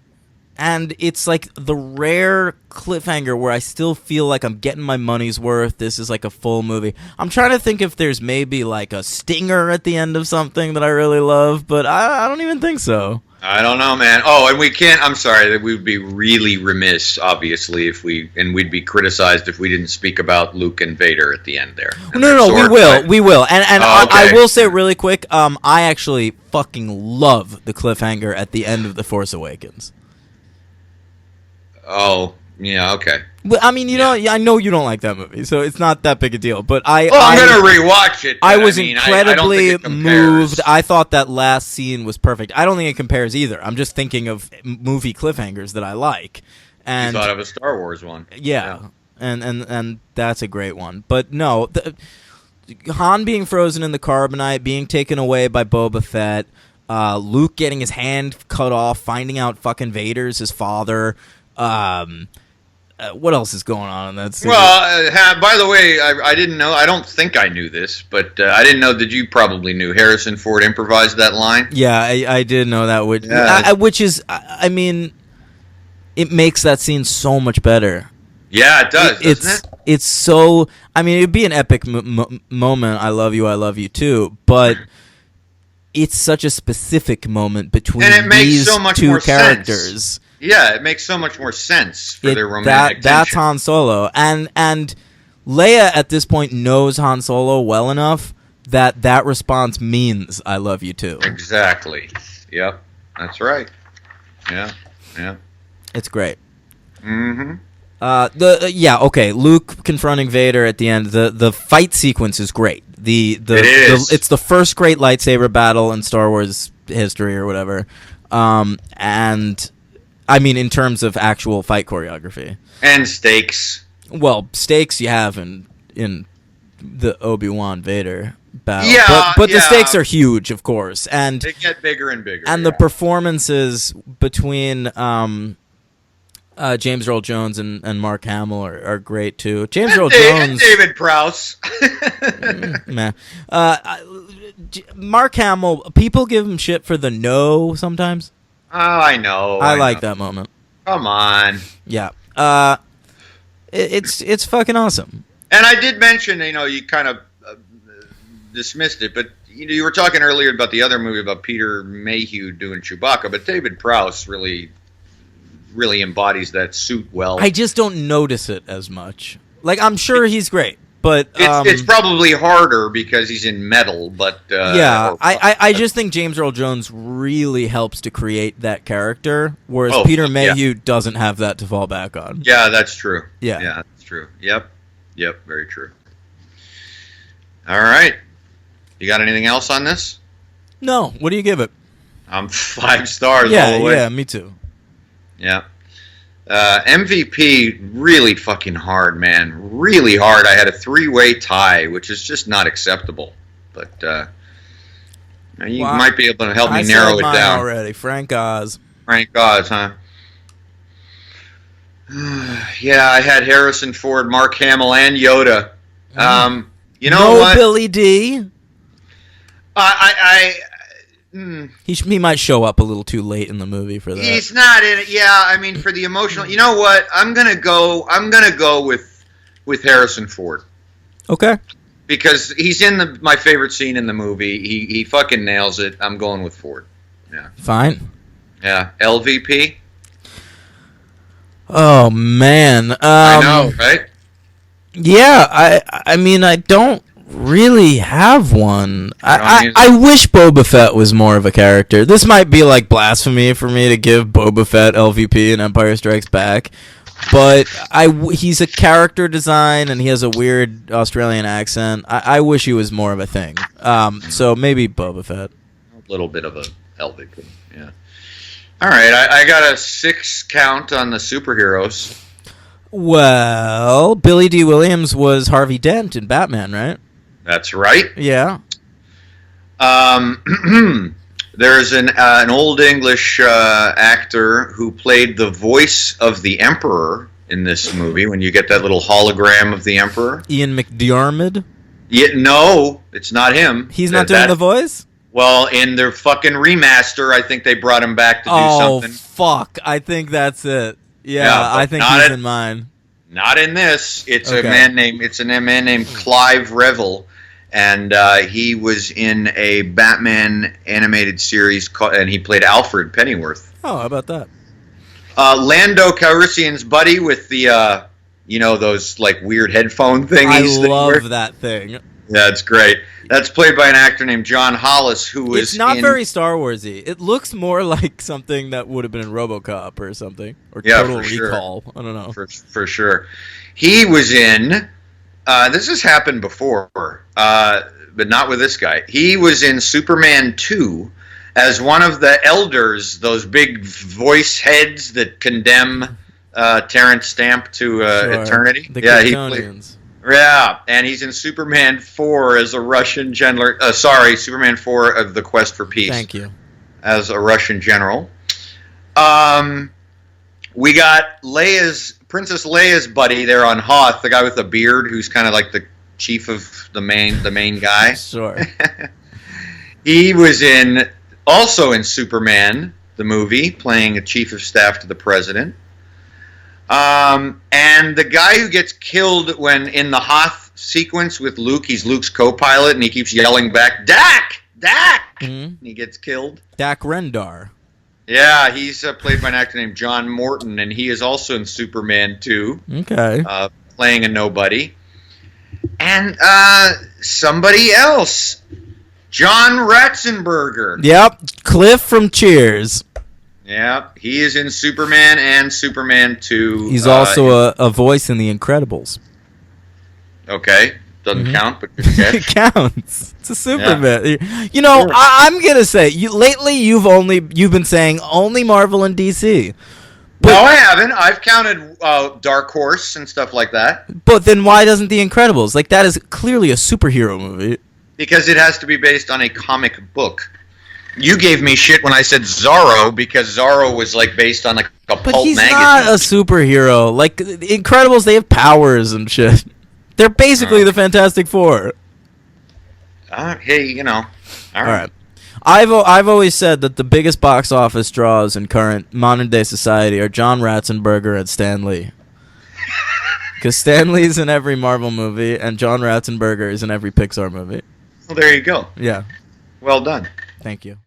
And it's like the rare cliffhanger where I still feel like I'm getting my money's worth. This is like a full movie. I'm trying to think if there's maybe like a stinger at the end of something that I really love, but I don't even think so. I don't know, man. Oh, and we can't. I'm sorry that we would be really remiss, obviously, we'd be criticized if we didn't speak about Luke and Vader at the end there. No, we will. And I will say really quick, I actually fucking love the cliffhanger at the end of The Force Awakens. Oh, yeah, okay. Well, I mean, I know you don't like that movie, so it's not that big a deal. But I'm going to rewatch it. I was incredibly moved. I thought that last scene was perfect. I don't think it compares either. I'm just thinking of movie cliffhangers that I like. And you thought of a Star Wars one. Yeah. And that's a great one. But no, Han being frozen in the carbonite, being taken away by Boba Fett, Luke getting his hand cut off, finding out fucking Vader's his father. What else is going on in that scene? Well, by the way, I didn't know. I don't think I knew this, but I didn't know that you probably knew. Harrison Ford improvised that line. Yeah, I did know that. Which is, I mean, it makes that scene so much better. Yeah, it does, doesn't it? It's so. I mean, it'd be an epic moment. I love you too, but. It's such a specific moment between these two characters. Sense. Yeah, it makes so much more sense for their romantic tension. That's Han Solo. And Leia at this point knows Han Solo well enough that response means I love you too. Exactly. Yep. That's right. Yeah. It's great. Mm-hmm. Okay. Luke confronting Vader at the end. The fight sequence is great. It's the first great lightsaber battle in Star Wars history or whatever. And I mean in terms of actual fight choreography and stakes. Well, stakes you have in the Obi-Wan Vader battle. Yeah, but the stakes are huge, of course, and they get bigger and bigger. And the performances between James Earl Jones and Mark Hamill are great too. Jones and David Prowse. Man, Mark Hamill. People give him shit for the no sometimes. Oh, I know. I like that moment. Come on. Yeah. It's fucking awesome. And I did mention, you kind of dismissed it, but you were talking earlier about the other movie about Peter Mayhew doing Chewbacca, but David Prowse really embodies that suit well. I just don't notice it as much. Like, I'm sure he's great, but it's probably harder because he's in metal. But I just think James Earl Jones really helps to create that character, whereas Peter Mayhew doesn't have that to fall back on. Yeah, that's true. Yeah, that's true. Yep, very true. All right, you got anything else on this? No. What do you give it? 5 stars. All the way. Yeah, me too. Yeah. MVP, really fucking hard, man. Really hard. I had a 3-way tie, which is just not acceptable. But you might be able to help me narrow it down. Already. Frank Oz. Frank Oz, huh? Yeah, I had Harrison Ford, Mark Hamill, and Yoda. You know what? Billy D. He might show up a little too late in the movie for that. He's not in it. Yeah, I mean, for the emotional. You know what? I'm gonna go with Harrison Ford. Okay. Because he's in my favorite scene in the movie. He fucking nails it. I'm going with Ford. Yeah. Fine. Yeah. LVP. Oh man. I know, right? Yeah, I mean, I don't really have one. I wish Boba Fett was more of a character. This might be like blasphemy for me to give Boba Fett LVP in Empire Strikes Back, but he's a character design and he has a weird Australian accent. I wish he was more of a thing. So maybe Boba Fett. A little bit of a LVP, yeah. All right, I got a 6 count on the superheroes. Well, Billy D. Williams was Harvey Dent in Batman, right? That's right. Yeah. There's an old English actor who played the voice of the Emperor in this movie. When you get that little hologram of the Emperor, Ian McDiarmid. Yeah, no, it's not him. He's not doing the voice. Well, in their fucking remaster, I think they brought him back to do something. Oh fuck! I think that's it. Yeah, I think he's in mine. Not in this. It's a man named Clive Revill, and he was in a Batman animated series, and he played Alfred Pennyworth. Oh, how about that? Lando Calrissian's buddy with the, those like weird headphone thingies. I love that thing. Yeah, it's great. That's played by an actor named John Hollis, who was. It's not very Star Warsy. It looks more like something that would have been in RoboCop or something, or Total Recall. Sure. I don't know. For sure, he was in. This has happened before, but not with this guy. He was in Superman 2 as one of the elders, those big voice heads that condemn Terrence Stamp to eternity. The Kryptonians. Yeah, and he's in Superman 4 as a Russian general. Superman 4 of The Quest for Peace. Thank you. As a Russian general. We got Princess Leia's buddy there on Hoth, the guy with the beard who's kind of like the chief of the main guy. Sure. He was also in Superman, the movie, playing a chief of staff to the president. And the guy who gets killed when in the Hoth sequence with Luke, he's Luke's co-pilot, and he keeps yelling back, "Dak! Dak!" And he gets killed. Dak Rendar. Yeah, he's played by an actor named John Morton, and he is also in Superman 2. Okay. Playing a nobody. And somebody else. John Ratzenberger. Yep, Cliff from Cheers. Yeah, he is in Superman and Superman 2. He's also a voice in The Incredibles. Okay, doesn't count, but good catch. It counts. It's a Superman. Yeah. I'm gonna say lately you've been saying only Marvel and DC. But, no, I haven't. I've counted Dark Horse and stuff like that. But then why doesn't The Incredibles? Like, that is clearly a superhero movie. Because it has to be based on a comic book. You gave me shit when I said Zorro, because Zorro was like based on like a pulp magazine. But he's not a superhero. Like, The Incredibles, they have powers and shit. They're basically the Fantastic Four. Hey, all right. I've always said that the biggest box office draws in current modern day society are John Ratzenberger and Stan Lee. Because Stan Lee's in every Marvel movie, and John Ratzenberger is in every Pixar movie. Well, there you go. Yeah. Well done. Thank you.